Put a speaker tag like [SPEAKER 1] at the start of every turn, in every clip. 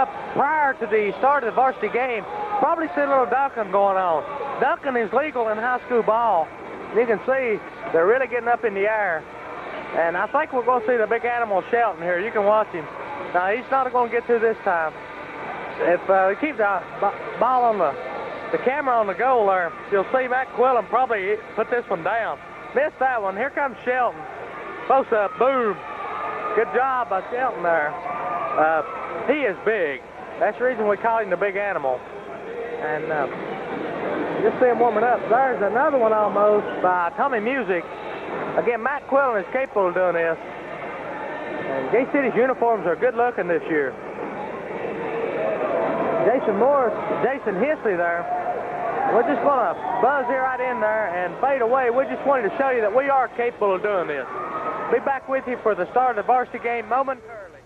[SPEAKER 1] up prior to the start of the varsity game, probably see a little dunking going on. Dunking is legal in high school ball. You can see they're really getting up in the air. And I think we're going to see the big animal Shelton here. You can watch him. Now, he's not going to get through this time. If we keep the ball on the camera on the goal there, you'll see Matt Quillen probably put this one down. Missed that one. Here comes Shelton. Post up. Boom. Good job by Shelton there. He is big. That's the reason we call him the big animal. And just see him warming up. There's another one almost by Tommy Music. Again, Matt Quillen is capable of doing this. And Gate City's uniforms are good looking this year. Jason Morris, Jason Hisley there. We're just going to buzz here right in there and fade away. We just wanted to show you that we are capable of doing this. Be back with you for the start of the varsity game momentarily.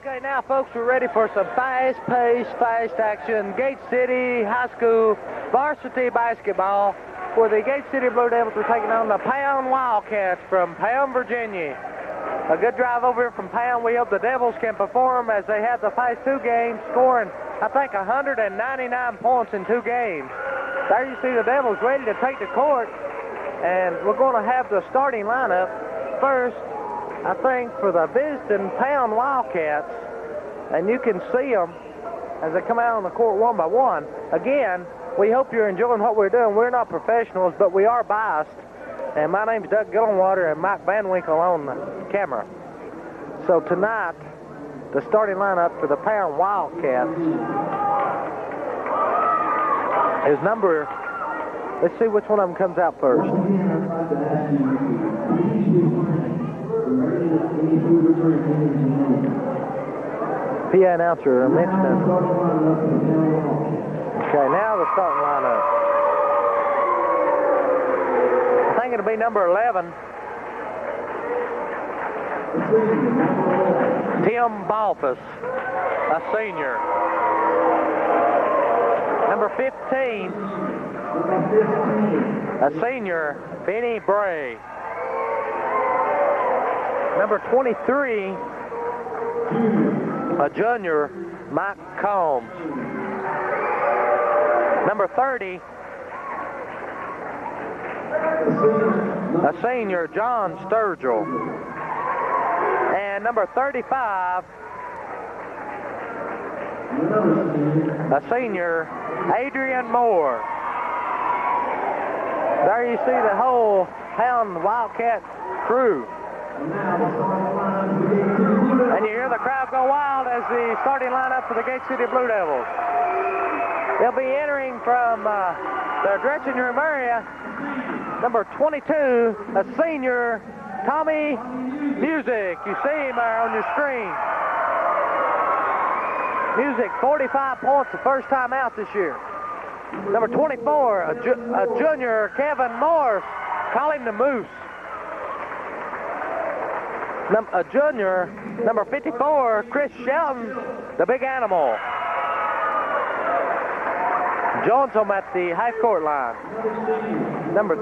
[SPEAKER 1] Okay, now, folks, we're ready for some fast-paced, fast action. Gate City High School varsity basketball, where the Gate City Blue Devils are taking on the Pound Wildcats from Pound, Virginia. A good drive over here from Pound. We hope the Devils can perform as they have the past two games, scoring, I think, 199 points in 2 games. There you see the Devils ready to take the court, and we're going to have the starting lineup first, I think, for the visiting Pound Wildcats, and you can see them as they come out on the court one by one. Again, we hope you're enjoying what we're doing. We're not professionals, but we are biased, and my name's Doug Gillenwater and Mike Van Winkle on the camera. So tonight, the starting lineup for the Pound Wildcats is number, let's see which one of them comes out first. PA announcer mentioning. Okay, now the starting lineup. I think it'll be number 11. Tim Balfus, a senior. Number 15, a senior, Benny Bray. Number 23, a junior, Mike Combs. Number 30, a senior, John Sturgill. And number 35, a senior, Adrian Moore. There you see the whole Pound Wildcat crew. And you hear the crowd go wild as the starting lineup for the Gate City Blue Devils. They'll be entering from their dressing room area. Number 22, a senior, Tommy Music. You see him there on your screen. Music, 45 points the first time out this year. Number 24, a junior, Kevin Morris. Call him the Moose. A junior, number 54, Chris Shelton, the big animal. Joins them at the half-court line. Number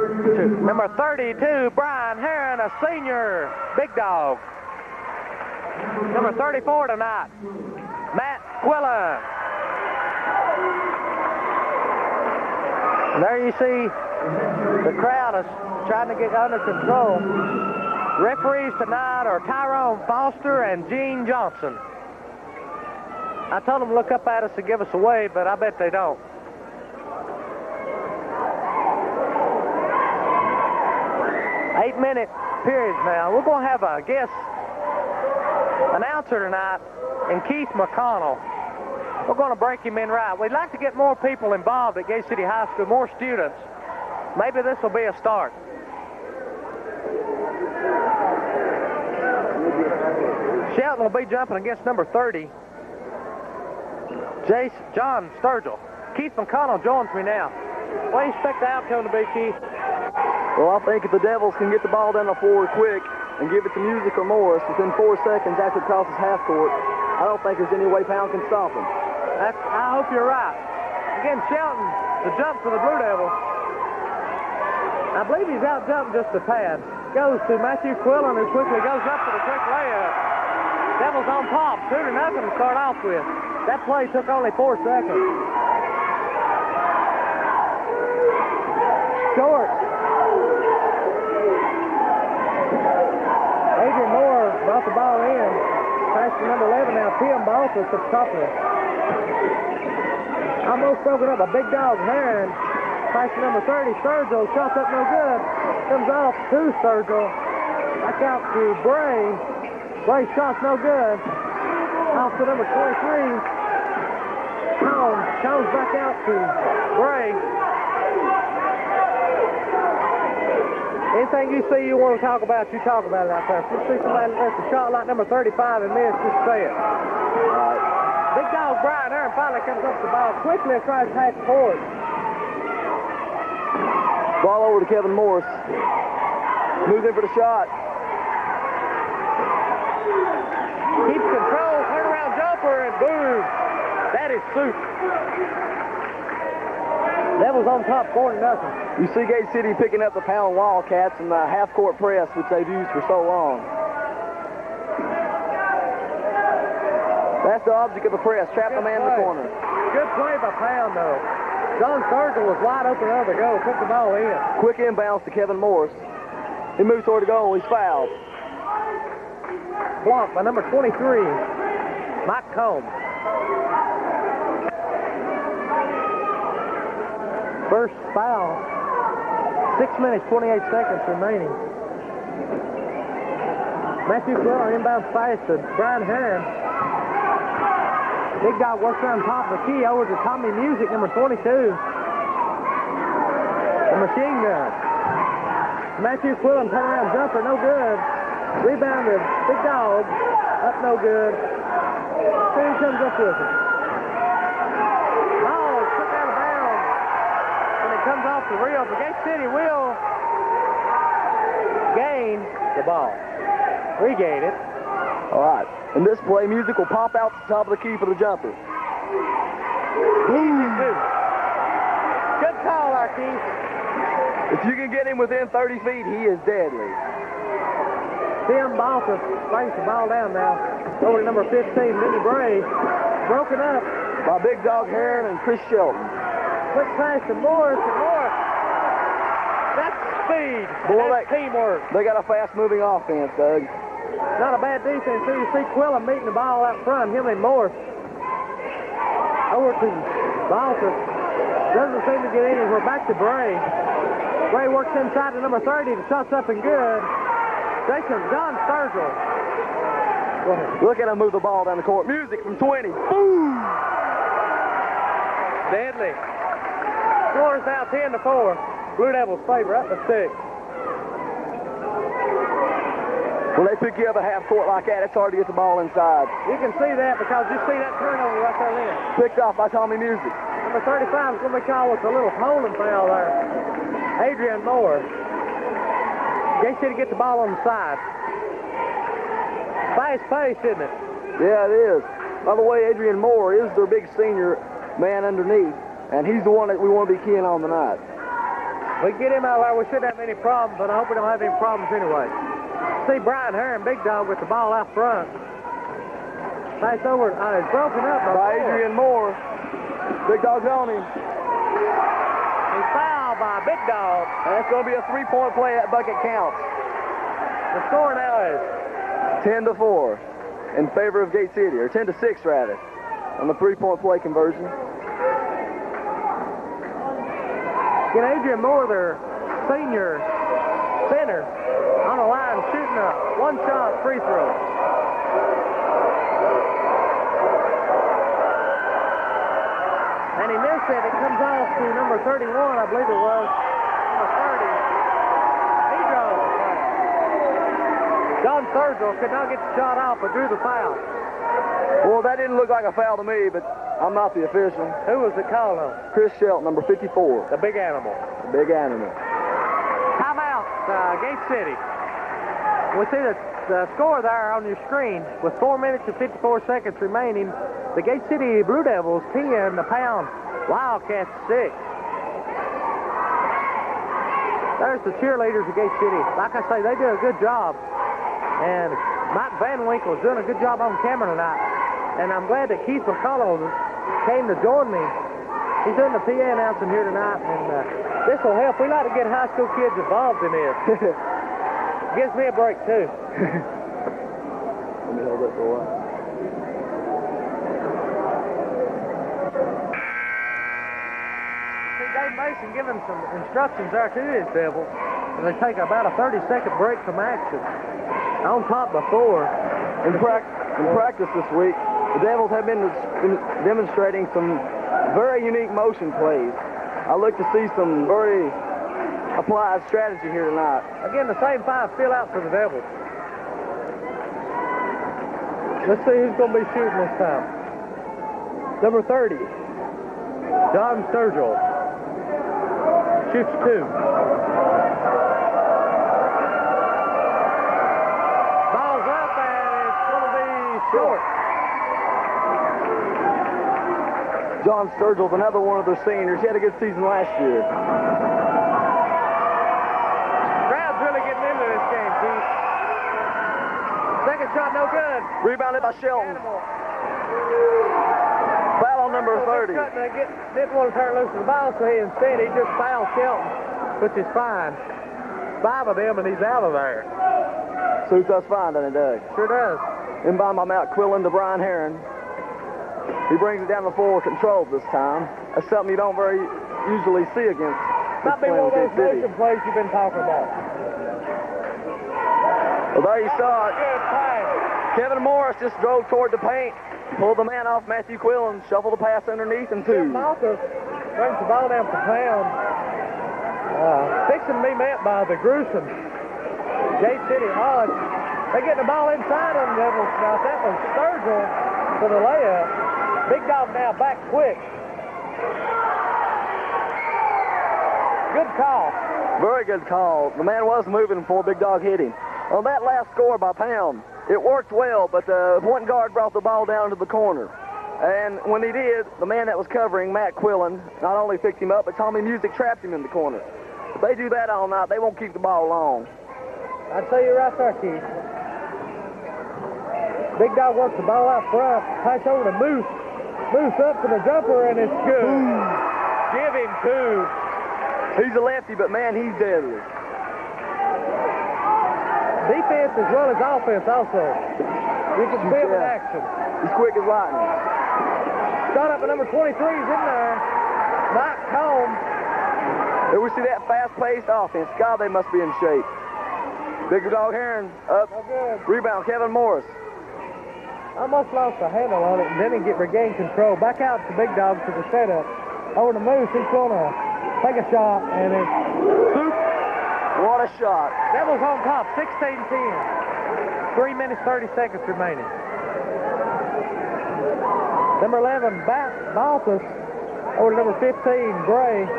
[SPEAKER 1] 32, Brian Herron, a senior, big dog. Number 34 tonight, Matt Quillen. And there you see the crowd is trying to get under control. Referees tonight are Tyrone Foster and Gene Johnson. I told them to look up at us and give us a wave, but I bet they don't. Eight-minute periods now. We're going to have a guest announcer tonight, and Keith McConnell. We're going to break him in right. We'd like to get more people involved at Gate City High School, more students. Maybe this will be a start. Shelton will be jumping against number 30, John Sturgill. Keith McConnell joins me now. What do you expect the outcome to be, Keith?
[SPEAKER 2] Well, I think if the Devils can get the ball down the floor quick and give it to Music or Morris within 4 seconds after it crosses half court, I don't think there's any way Pound can stop them.
[SPEAKER 1] I hope you're right. Again, Shelton, the jump for the Blue Devils. I believe he's out jumping just a tad. goes to Matthew Quillen, who quickly goes up for the quick layup. Devils on top, 2-0 to start off with. That play took only 4 seconds. Short. Adrian Moore brought the ball in. Pass to number 11 now, Tim Baltus of Coupler. Almost broken up by Big Dog Heron. Pass to number 30, Sturgill. Shot up no good. Comes off to Sturgill. Back out to Bray. Bray's shot's no good. Off to number 23. Combs. Combs back out to Bray. Anything you see you want to talk about, you talk about it out there. If you see somebody that's a shot like number 35 and miss, just say it. Big Dog Brian Heron finally comes up the ball quickly and tries to pass forward.
[SPEAKER 2] Ball over to Kevin Morris. Moves in for the shot.
[SPEAKER 1] Keeps control, turnaround jumper, and boom. That is soup. Devils on top, 4-0.
[SPEAKER 2] You see Gate City picking up the Pound Wildcats in the half-court press, which they've used for so long. That's the object of the press, trap the man in the corner.
[SPEAKER 1] Good play by Pound, though. John Sturgill was wide open the other goal, took the ball in.
[SPEAKER 2] Quick inbounds to Kevin Morris. He moves toward the goal, he's fouled.
[SPEAKER 1] Blocked by number 23, Mike Combs. First foul, 6 minutes, 28 seconds remaining. Matthew Quillen inbounds pass to Brian Heron. Big Dog works around top of the key over to Tommy Music, number 22. The machine gun. Matthew Quillen turnaround jumper, no good. Rebounded, Big Dog, up no good. Who comes up with it? Ball took out of bounds. And it comes off the reel. But Gate City will gain the ball. Regain it.
[SPEAKER 2] All right. In this play, Music will pop out to the top of the key for the jumper.
[SPEAKER 1] Good call, our Keith.
[SPEAKER 2] If you can get him within 30 feet, he is deadly.
[SPEAKER 1] Tim Baltus brings the ball down now. Over to number 15, Vinny Bray. Broken up
[SPEAKER 2] by Big Dog Heron and Chris Shelton.
[SPEAKER 1] Quick pass to Morris, and Morris. That's speed.
[SPEAKER 2] Boy,
[SPEAKER 1] that's teamwork.
[SPEAKER 2] They got a fast-moving offense, Doug.
[SPEAKER 1] Not a bad defense. So you see Quillen meeting the ball out front, him and Morris. Over to Baltus. Doesn't seem to get anywhere. Back to Bray. Bray works inside to number 30. The shot's up and good. Jason John Sturgill.
[SPEAKER 2] Look at him move the ball down the court. Music from 20. Boom!
[SPEAKER 1] Deadly. Score is now 10-4. Blue Devils favor up to 6.
[SPEAKER 2] When they pick you up a half court like that, it's hard to get the ball inside.
[SPEAKER 1] You can see that because you see that turnover right there then.
[SPEAKER 2] Picked off by Tommy Music.
[SPEAKER 1] Number 35 is going to be called with a little holding foul there. Adrian Moore. Gate City get the ball on the side. Fast pace, isn't it?
[SPEAKER 2] Yeah, it is. By the way, Adrian Moore is their big senior man underneath, and he's the one that we want to be keying on tonight.
[SPEAKER 1] We get him out there, we shouldn't have any problems, but I hope we don't have any problems anyway. See Brian Heron, Big Dog, with the ball out front. Pass over, it's broken up
[SPEAKER 2] by Adrian Moore. Big Dog's on him.
[SPEAKER 1] He's fouled by Big Dog.
[SPEAKER 2] And it's going to be a three-point play. That bucket counts.
[SPEAKER 1] The score now is
[SPEAKER 2] 10-4 in favor of Gate City, or 10-6 rather, on the three-point play conversion.
[SPEAKER 1] Get Adrian Moore, their senior center, on the line shooting a one-shot free throw. And he missed it. It comes off to number 31, I believe it was. Number 30. He draws the foul. John Sturgill could not get the shot off, but drew the foul.
[SPEAKER 2] Well, that didn't look like a foul to me, but I'm not the official.
[SPEAKER 1] Who was the call on?
[SPEAKER 2] Chris Shelton, number 54.
[SPEAKER 1] The big animal.
[SPEAKER 2] The big animal.
[SPEAKER 1] Timeout, Gate City. We see the score there on your screen with 4 minutes and 54 seconds remaining. The Gate City Blue Devils 10, the Pound Wildcats 6. There's the cheerleaders of Gate City. Like I say, they do a good job. And Mike Van Winkle is doing a good job on camera tonight. And I'm glad that Keith McCullough came to join me. He's doing the PA announcing here tonight, and this will help. We like to get high school kids involved in this. Gives me a break, too.
[SPEAKER 2] Let me hold that for a while.
[SPEAKER 1] Dave Mason giving some instructions there to his Devils, and they take about a 30-second break from action. On top before.
[SPEAKER 2] In practice this week, the Devils have been demonstrating some very unique motion plays. I look to see some very applied strategy here tonight.
[SPEAKER 1] Again, the same five still out for the Devils. Let's see who's going to be shooting this time. Number 30, John Sturgill. Shoots 2. Ball's up, and it's going to be short.
[SPEAKER 2] John Sturgill's another one of their seniors. He had a good season last year.
[SPEAKER 1] Crowd's really getting into this game, Keith. Second shot, no good.
[SPEAKER 2] Rebounded by Shelton. Foul on number 30.
[SPEAKER 1] Didn't want to turn loose of the ball, so he just fouled Shelton, which is fine. 5 of them, and he's out of there.
[SPEAKER 2] Suits us fine, doesn't it, Doug?
[SPEAKER 1] Sure does.
[SPEAKER 2] Inbound by Matt Quillen to Brian Herron. He brings it down the floor, controlled this time. That's something you don't very usually see against.
[SPEAKER 1] Might be one of those motion plays you've been talking about.
[SPEAKER 2] Well, there you saw it.
[SPEAKER 1] Good pass.
[SPEAKER 2] Kevin Morris just drove toward the paint, pulled the man off Matthew Quillen, shuffled the pass underneath, and 2.
[SPEAKER 1] Malta brings the ball down for Pound. Fixing to be met by the gruesome Gate City Hodge. They get the ball inside on the Devils now. That was Sturgill for the layup. Big Dog now back quick. Good call.
[SPEAKER 2] Very good call. The man was moving before Big Dog hit him. On that last score by Pound, it worked well, but the point guard brought the ball down to the corner. And when he did, the man that was covering, Matt Quillen, not only picked him up, but Tommy Music trapped him in the corner. If they do that all night, they won't keep the ball long.
[SPEAKER 1] I'd say you're right there, Keith. Big Dog works the ball out front, pass over to Moose. Moose up for the jumper, and it's good. Give him 2.
[SPEAKER 2] He's a lefty, but man, he's deadly.
[SPEAKER 1] Defense as well as offense also. You can see him in action.
[SPEAKER 2] He's quick as lightning.
[SPEAKER 1] Shot up at number 23 is in there. Mike Combs.
[SPEAKER 2] There we see that fast-paced offense. God, they must be in shape. Big Dog Herron up.
[SPEAKER 1] No good.
[SPEAKER 2] Rebound, Kevin Morris.
[SPEAKER 1] Almost lost a handle on it, and then he regained control. Back out to Big Dog to the setup. Over to Moose. He's going to take a shot, and it's...
[SPEAKER 2] What a shot.
[SPEAKER 1] Devils on top, 16-10. 3 minutes, 30 seconds remaining. Number 11, Baltus. Over to number 15, Gray.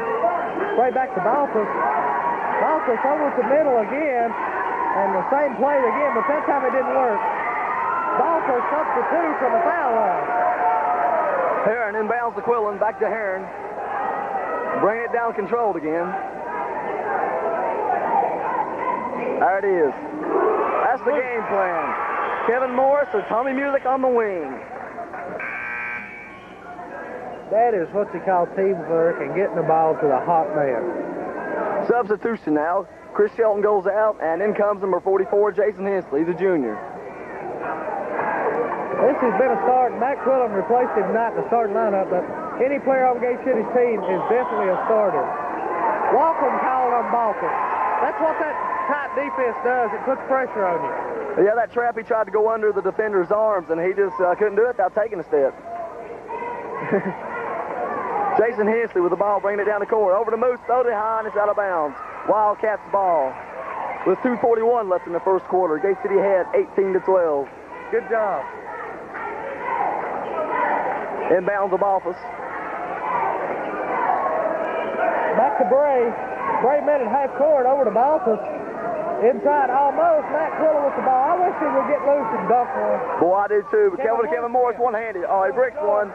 [SPEAKER 1] Gray back to Baltus. Baltus over to middle again. And the same play again, but that time it didn't work. Baltus up to 2 from the foul line.
[SPEAKER 2] Herron inbounds to Quillen, back to Herron. Bring it down controlled again. There it is. That's the game plan. Kevin Morris or Tommy Music on the wing.
[SPEAKER 1] That is what they call teamwork and getting the ball to the hot man.
[SPEAKER 2] Substitution now. Chris Shelton goes out, and in comes number 44, Jason Hensley, the junior.
[SPEAKER 1] This has been a start. Matt Quillen replaced him tonight in the starting lineup, but any player on Gate City's team is definitely a starter. Walcom called on Baltus. That's what that tight defense does. It puts pressure on you.
[SPEAKER 2] Yeah, that trap, he tried to go under the defender's arms, and he just couldn't do it without taking a step. Jason Hensley with the ball, bringing it down the court. Over to Moose, throws it high, and it's out of bounds. Wildcats ball. With 2:41 left in the first quarter, Gate City had 18-12.
[SPEAKER 1] Good job.
[SPEAKER 2] Inbounds of Baltus.
[SPEAKER 1] Back to Bray. Bray met at half court, over to Baltus. Inside almost, Matt Quillen with the ball. I wish he would get loose and dunk one.
[SPEAKER 2] Boy, I do too, but Kevin Morris one-handed. Oh, he bricks one.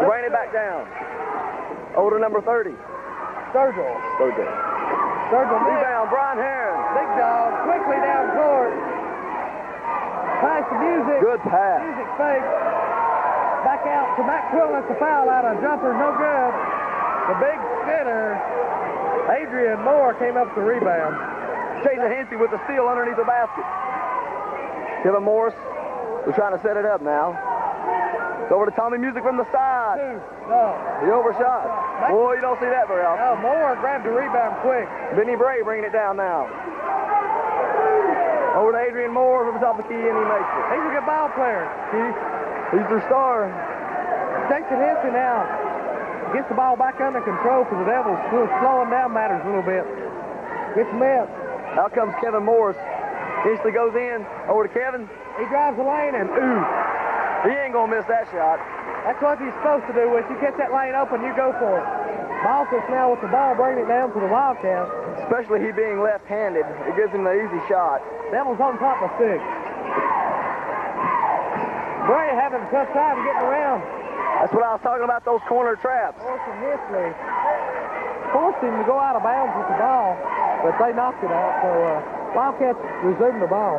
[SPEAKER 2] Bring it back down. Over to number 30.
[SPEAKER 1] Sturgill.
[SPEAKER 2] Rebound, Brian Herron.
[SPEAKER 1] Big dog, quickly down court. Pass to Music.
[SPEAKER 2] Good pass.
[SPEAKER 1] Music fake. Back out to Matt Quill. That's a foul out. A jumper, no good. The big center, Adrian Moore, came up with the rebound.
[SPEAKER 2] Jason Hensey with the steal underneath the basket. Kevin Morris was trying to set it up now. It's over to Tommy Music from the side. He overshot. Boy, you don't see that very often.
[SPEAKER 1] Moore grabbed the rebound quick.
[SPEAKER 2] Benny Bray bringing it down now. Over to Adrian Moore from the top of the key, and he makes it.
[SPEAKER 1] He's a good ball player, Keith.
[SPEAKER 2] He's their star.
[SPEAKER 1] Jason Hensey now gets the ball back under control for the Devils. Slowing down matters a little bit. Gets missed.
[SPEAKER 2] Out comes Kevin Morris. Instantly goes in. Over to Kevin.
[SPEAKER 1] He drives the lane and
[SPEAKER 2] He ain't gonna miss that shot.
[SPEAKER 1] That's what he's supposed to do. When you catch that lane open, you go for it. Malkus now with the ball, bringing it down to the Wildcats.
[SPEAKER 2] Especially he being left-handed. It gives him the easy shot.
[SPEAKER 1] Devils on top of 6. Bray having a tough time getting around.
[SPEAKER 2] That's what I was talking about, those corner traps.
[SPEAKER 1] Orson Hisley forced him to go out of bounds with the ball, but they knocked it out, so Wildcats resumed the ball.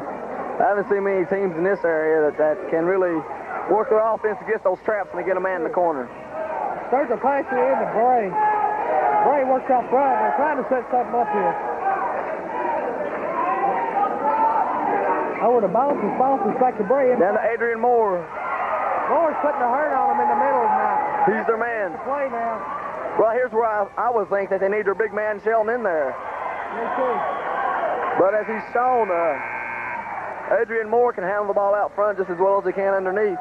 [SPEAKER 2] I haven't seen many teams in this area that can really work their offense against those traps when they get a man in the corner.
[SPEAKER 1] Sturgill passes it in to Bray. Bray works out front. They're trying to set something up here. Over to Bounces. Bounces back to Bray.
[SPEAKER 2] Down to Adrian Moore.
[SPEAKER 1] Moore's putting a hurt on him in the middle now.
[SPEAKER 2] He's their man.
[SPEAKER 1] Play now.
[SPEAKER 2] Well, here's where I would think that they need their big man Shelton in there.
[SPEAKER 1] Me too.
[SPEAKER 2] But as he's shown, Adrian Moore can handle the ball out front just as well as he can underneath.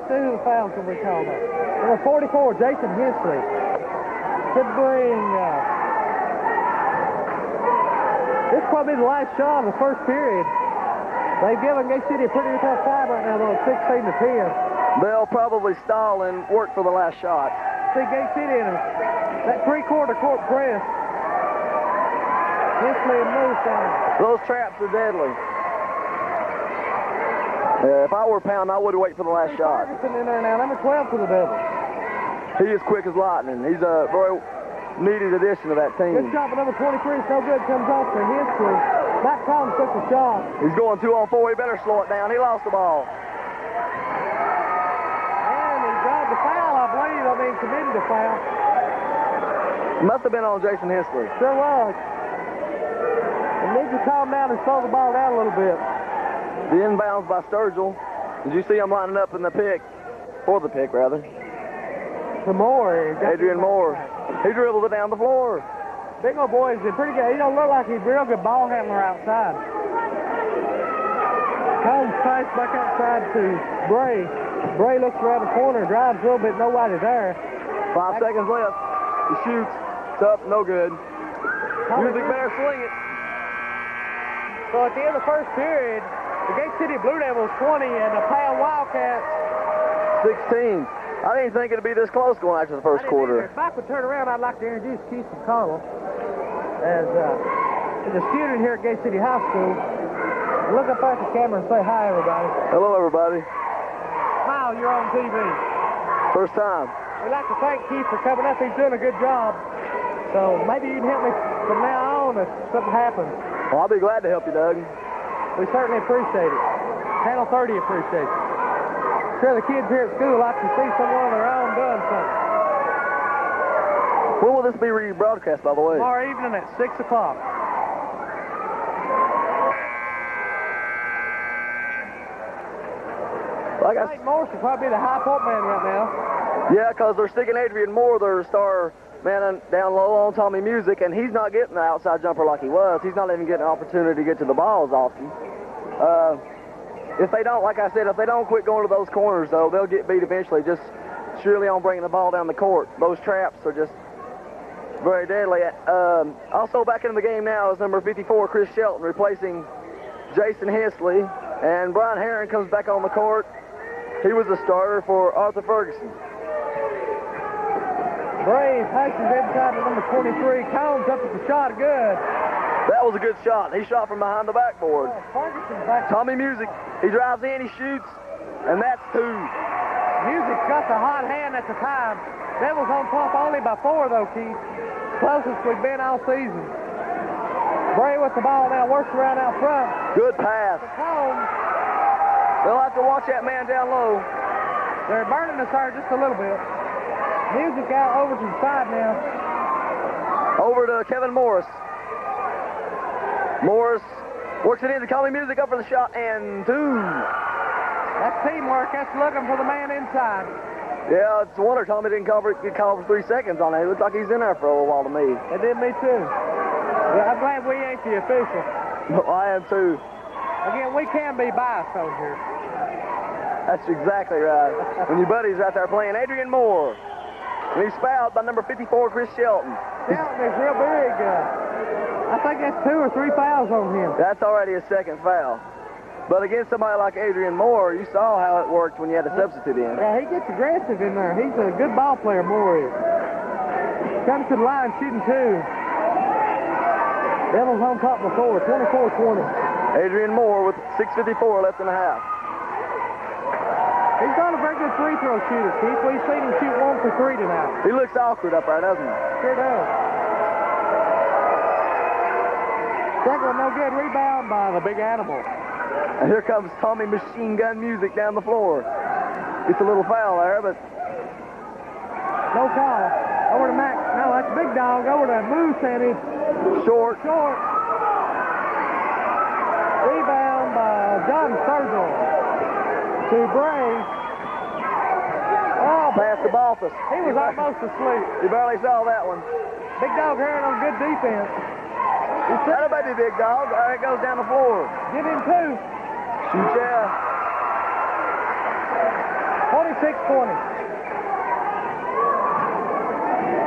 [SPEAKER 1] See who the fouls will be called up. Number 44, Jason Hensley. Should bring, this will probably be the last shot of the first period. They've given Gate City a pretty tough time right now, though, 16 to 10.
[SPEAKER 2] They'll probably stall and work for the last shot.
[SPEAKER 1] See Gate City in that three-quarter court press. Hensley and Moose down.
[SPEAKER 2] Those traps are deadly. If I were Pound, I would wait for the last shot.
[SPEAKER 1] Ferguson in there now, number 12 for the Devils.
[SPEAKER 2] He is quick as lightning. He's a very needed addition to that team.
[SPEAKER 1] Good shot for number 23. It's no good. Comes off to Hensley. Matt Collins took the shot.
[SPEAKER 2] He's going 2-on-4. He better slow it down. He lost the ball.
[SPEAKER 1] And he grabbed the foul, I believe. Committed the foul.
[SPEAKER 2] Must have been on Jason Hensley.
[SPEAKER 1] Sure was. And needs to calm down and slow the ball down a little bit.
[SPEAKER 2] The inbounds by Sturgill. Did you see him lining up in the pick? For the pick, rather.
[SPEAKER 1] To Moore.
[SPEAKER 2] Adrian Moore. He dribbled it down the floor.
[SPEAKER 1] Big old boy is pretty good. He don't look like he's a real good ball handler outside. Combs pass back outside to Bray. Bray looks around the corner, drives a little bit, nobody there.
[SPEAKER 2] 5 seconds left. He shoots. It's up, no good. Music better swing it.
[SPEAKER 1] So at the end of the first period, the Gate City Blue Devils 20 and the Pound Wildcats
[SPEAKER 2] 16. I didn't think it'd be this close going after the first quarter.
[SPEAKER 1] If I could turn around, I'd like to introduce Keith McConnell as he's a student here at Gate City High School. Look up at the camera and say hi, everybody.
[SPEAKER 2] Hello, everybody.
[SPEAKER 1] Smile, you're on TV.
[SPEAKER 2] First time.
[SPEAKER 1] We'd like to thank Keith for coming up. He's doing a good job. So maybe you can help me from now on if something happens.
[SPEAKER 2] Well, I'll be glad to help you, Doug.
[SPEAKER 1] We certainly appreciate it. Channel 30 appreciates it. Sure, the kids here at school like to see someone of their own doing something.
[SPEAKER 2] When will this be rebroadcast, by the way?
[SPEAKER 1] Tomorrow evening at 6 o'clock. I think Morris will probably be the high point man right now.
[SPEAKER 2] Yeah, because they're sticking Adrian Moore, their star man, down low on Tommy Music, and he's not getting the outside jumper like he was. He's not even getting an opportunity to get to the ball as often. If they don't, like I said, if they don't quit going to those corners, though, they'll get beat eventually, just surely on bringing the ball down the court. Those traps are just very deadly. Also back in the game now is number 54, Chris Shelton, replacing Jason Hensley, and Brian Herron comes back on the court. He was the starter for Arthur Ferguson.
[SPEAKER 1] Brave passes inside to number 23. Combs up at the shot. Good.
[SPEAKER 2] That was a good shot. He shot from behind the backboard.
[SPEAKER 1] Ferguson's back.
[SPEAKER 2] Tommy Music, he drives in, he shoots, and that's 2.
[SPEAKER 1] Music's got the hot hand at the time. Devils on top only by 4, though, Keith. Closest we've been all season. Bray with the ball now, works around out front.
[SPEAKER 2] Good pass.
[SPEAKER 1] Home.
[SPEAKER 2] They'll have to watch that man down low.
[SPEAKER 1] They're burning us there just a little bit. Music out over to the side now.
[SPEAKER 2] Over to Kevin Morris. Morris works it in to Tommy Music up for the shot and two.
[SPEAKER 1] That's teamwork. That's looking for the man inside.
[SPEAKER 2] Yeah, it's a wonder Tommy didn't get called for 3 seconds on it. It looks like he's in there for a little while to me.
[SPEAKER 1] It did me too. Yeah, I'm glad we ain't the official.
[SPEAKER 2] No, I am too.
[SPEAKER 1] Again, we can be biased over here.
[SPEAKER 2] That's exactly right. When your buddy's right there playing Adrian Moore. And he's fouled by number 54, Chris Shelton.
[SPEAKER 1] Shelton is real big. I think that's 2 or 3 fouls on him.
[SPEAKER 2] That's already a second foul. But against somebody like Adrian Moore, you saw how it worked when you had a substitute in.
[SPEAKER 1] Yeah, he gets aggressive in there. He's a good ball player, Moore is. Comes to the line shooting 2. Devils on top before, 24-20.
[SPEAKER 2] Adrian Moore with 6:54 left in the half.
[SPEAKER 1] He's not a very good free throw shooter, Keith. We've seen him shoot 1 for 3 tonight.
[SPEAKER 2] He looks awkward up there, doesn't he?
[SPEAKER 1] Sure does. Second one, no good. Rebound by the big animal.
[SPEAKER 2] And here comes Tommy Machine Gun Music down the floor. Gets a little foul there, but
[SPEAKER 1] no call. Over to Max. No, that's Big Dog. Over to Moose, and it's
[SPEAKER 2] short.
[SPEAKER 1] Rebound by John Sturgill to Bray. Oh,
[SPEAKER 2] past the Balthus.
[SPEAKER 1] He was almost asleep.
[SPEAKER 2] You barely saw that one.
[SPEAKER 1] Big Dog Heron on good defense.
[SPEAKER 2] That baby Big Dog. There it goes down the floor.
[SPEAKER 1] Get him 2.
[SPEAKER 2] Shoot, yeah.
[SPEAKER 1] 26-20.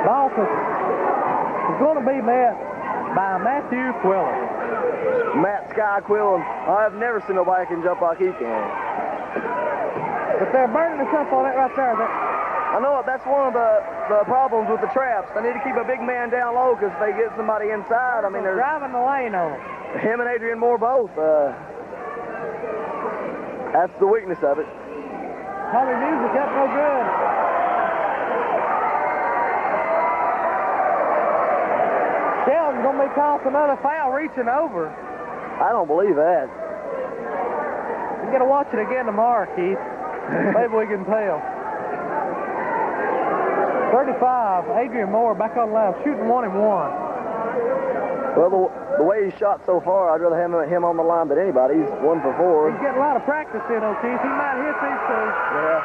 [SPEAKER 1] Balthus is going to be met by Matthew Quillen.
[SPEAKER 2] Matt Sky Quillen. I've never seen nobody can jump like he can.
[SPEAKER 1] But they're burning us up on it right there.
[SPEAKER 2] I know it. That's one of the problems with the traps. They need to keep a big man down low because if they get somebody inside, I mean, they're
[SPEAKER 1] driving the lane on them.
[SPEAKER 2] Him and Adrian Moore both. That's the weakness of it.
[SPEAKER 1] Tommy Music up no good. Shelton's going to be called for another foul reaching over.
[SPEAKER 2] I don't believe that.
[SPEAKER 1] You got to watch it again tomorrow, Keith. Maybe we can tell. 35, Adrian Moore back on the line, shooting 1 and 1.
[SPEAKER 2] Well, the way he's shot so far, I'd rather have him on the line than anybody. He's 1 for 4.
[SPEAKER 1] He's getting a lot of practice in, O'Keefe. He might hit these 2.
[SPEAKER 2] Yeah.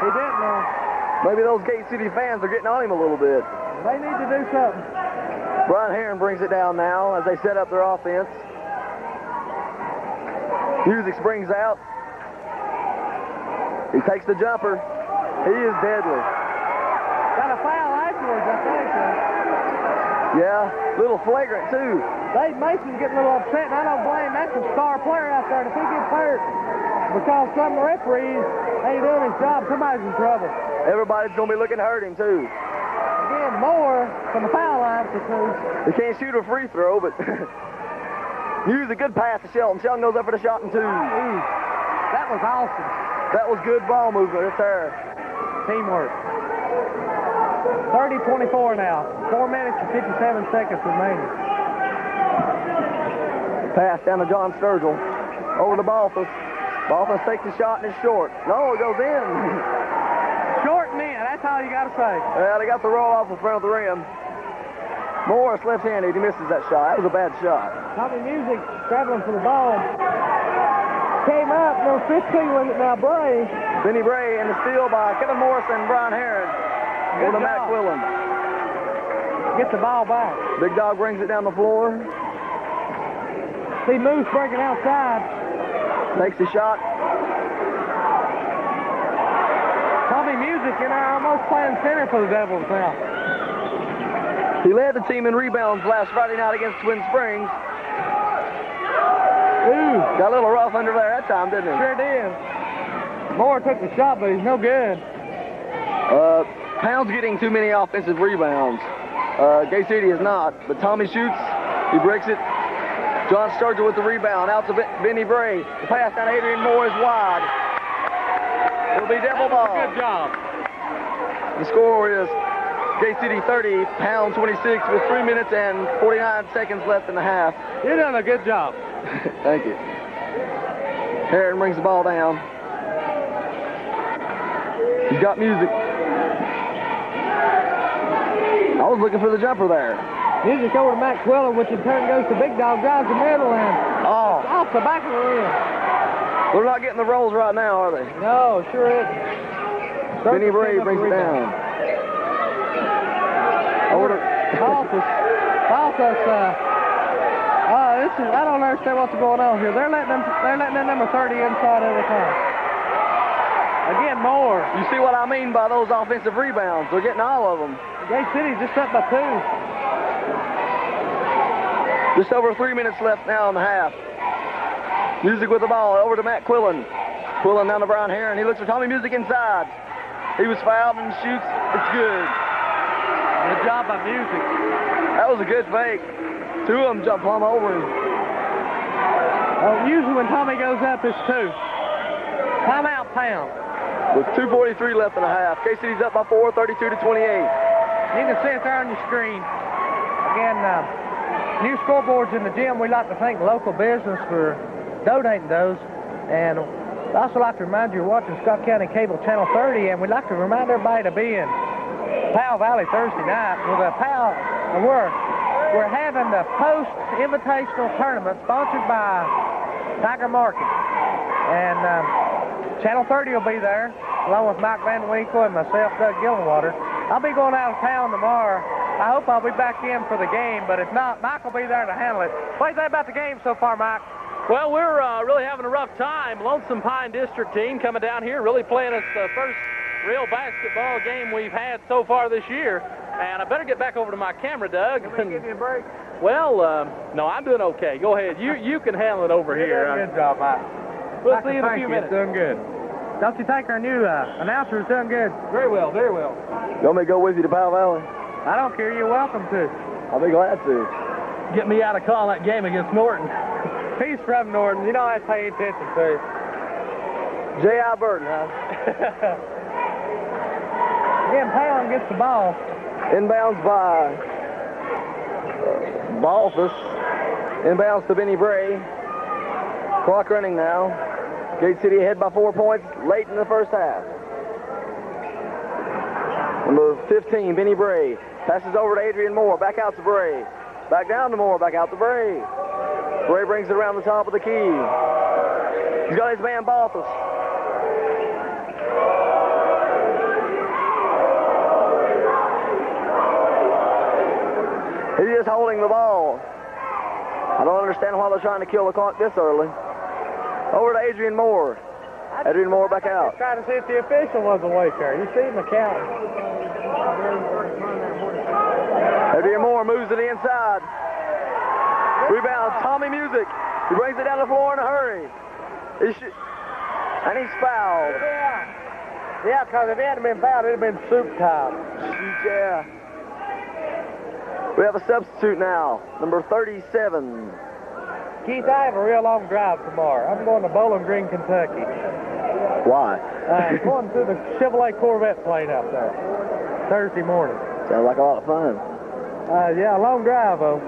[SPEAKER 1] He didn't, though.
[SPEAKER 2] Maybe those Gate City fans are getting on him a little bit.
[SPEAKER 1] They need to do something.
[SPEAKER 2] Brian Heron brings it down now as they set up their offense. Music springs out. He takes the jumper. He is deadly.
[SPEAKER 1] Got a foul afterwards, I think.
[SPEAKER 2] Yeah, little flagrant, too.
[SPEAKER 1] Dave Mason's getting a little upset, and I don't blame him. That's a star player out there. And if he gets hurt because some referees ain't doing his job, somebody's in trouble.
[SPEAKER 2] Everybody's going to be looking to hurt him, too.
[SPEAKER 1] Again, Moore from the foul line for 2.
[SPEAKER 2] He can't shoot a free throw, but use a good pass to Shelton. Shelton goes up for the shot and 2.
[SPEAKER 1] Ooh, that was awesome.
[SPEAKER 2] That was good ball movement. It's there.
[SPEAKER 1] Teamwork. 30-24 now. 4 minutes and 57 seconds remaining.
[SPEAKER 2] Pass down to John Sturgill. Over to Balthus. Balthus takes the shot and it's short. No, it goes in.
[SPEAKER 1] Short and in. That's all you got to say.
[SPEAKER 2] Well, they got the roll off the front of the rim. Morris left-handed. He misses that shot. That was a bad shot.
[SPEAKER 1] Tommy Music traveling for the ball. Came up. No 15 with it now. Bray.
[SPEAKER 2] Benny Bray and the steal by Kevin Morris and Brian Heron. Over to Matt Quillen.
[SPEAKER 1] Get the ball back.
[SPEAKER 2] Big Dog brings it down the floor.
[SPEAKER 1] See Moose breaking outside.
[SPEAKER 2] Takes the shot.
[SPEAKER 1] Tommy Music in there almost playing center for the Devils now.
[SPEAKER 2] He led the team in rebounds last Friday night against Twin Springs.
[SPEAKER 1] Ooh.
[SPEAKER 2] Got a little rough under there that time, didn't he?
[SPEAKER 1] Sure did. Moore took the shot, but he's no good.
[SPEAKER 2] Pound's getting too many offensive rebounds. Gay City is not, but Tommy shoots. He breaks it. John Sturgill with the rebound. Out to Benny Bray. The pass down to Adrian Moore is wide. It'll be Devil ball.
[SPEAKER 1] Good job.
[SPEAKER 2] The score is Gate City 30, Pound 26 with 3 minutes and 49 seconds left in the half.
[SPEAKER 1] You're doing a good job.
[SPEAKER 2] Thank you. Heron brings the ball down. He's got music. I was looking for the jumper there.
[SPEAKER 1] Music over to Matt Quiller, which in turn goes to Big Dog, drives the middle, and off the back of the rim.
[SPEAKER 2] They're not getting the rolls right now, are they?
[SPEAKER 1] No, sure isn't.
[SPEAKER 2] Benny Bray brings it down. Over to
[SPEAKER 1] Balthus. I don't understand what's going on here. They're letting that number 30 inside every time. Again, more.
[SPEAKER 2] You see what I mean by those offensive rebounds? They're getting all of them.
[SPEAKER 1] Gate City's just up by 2.
[SPEAKER 2] Just over 3 minutes left now in the half. Music with the ball over to Matt Quillen. Quillen down to Brian Heron. He looks for Tommy Music inside. He was fouled and shoots. It's good.
[SPEAKER 1] Good job by Music.
[SPEAKER 2] That was a good fake. 2 of them jump plumb over him.
[SPEAKER 1] Usually when Tommy goes up, it's 2. Timeout, Pound.
[SPEAKER 2] With 2:43 left in the half. K-City's up by 4, 32 to 28.
[SPEAKER 1] You can see it there on your screen. Again, new scoreboards in the gym. We like to thank local business for donating those. And I'd also like to remind you you're watching Scott County Cable Channel 30, and we'd like to remind everybody to be in Powell Valley Thursday night with a we're having the post-invitational tournament sponsored by Tiger Market. And Channel 30 will be there, along with Mike Van Winkle and myself, Doug Gillenwater. I'll be going out of town tomorrow. I hope I'll be back in for the game, but if not, Mike will be there to handle it. What do you think about the game so far, Mike?
[SPEAKER 3] Well, we're really having a rough time. Lonesome Pine District team coming down here, really playing us the first real basketball game we've had so far this year. And I better get back over to my camera, Doug.
[SPEAKER 1] Can we give you a break?
[SPEAKER 3] Well, no, I'm doing okay. Go ahead. You can handle it over here.
[SPEAKER 1] You're doing a good job, Mike.
[SPEAKER 3] We'll see you in a few minutes.
[SPEAKER 1] Doing good. Don't you think our new announcer is doing good?
[SPEAKER 3] Very well, very well.
[SPEAKER 2] You want me to go with you to Powell Valley?
[SPEAKER 1] I don't care. You're welcome to.
[SPEAKER 2] I'll be glad to.
[SPEAKER 3] Get me out of calling that game against Norton.
[SPEAKER 1] He's from Norton. You don't have to pay attention to him.
[SPEAKER 2] J.I. Burton, huh?
[SPEAKER 1] Again, Pound gets the ball.
[SPEAKER 2] Inbounds by Balthus. Inbounds to Benny Bray. Clock running now. Gate City ahead by 4 points late in the first half. Number 15, Benny Bray. Passes over to Adrian Moore. Back out to Bray. Back down to Moore. Back out to Bray. Bray brings it around the top of the key. He's got his man Balthus. He's just holding the ball. I don't understand why they're trying to kill the clock this early. Over to Adrian Moore. Adrian Moore back out.
[SPEAKER 1] Trying to see if the official was awake there. You see him counting.
[SPEAKER 2] Adrian Moore moves to the inside. Rebound, Tommy Music. He brings it down the floor in a hurry. And he's fouled.
[SPEAKER 1] Yeah, because if he hadn't been fouled, it would have been soup time.
[SPEAKER 2] Yeah. We have a substitute now, number 37.
[SPEAKER 1] Keith, I have a real long drive tomorrow. I'm going to Bowling Green, Kentucky.
[SPEAKER 2] Why?
[SPEAKER 1] Going through the Chevrolet Corvette plane up there Thursday morning.
[SPEAKER 2] Sounds like a lot of fun.
[SPEAKER 1] Yeah, a long drive, though.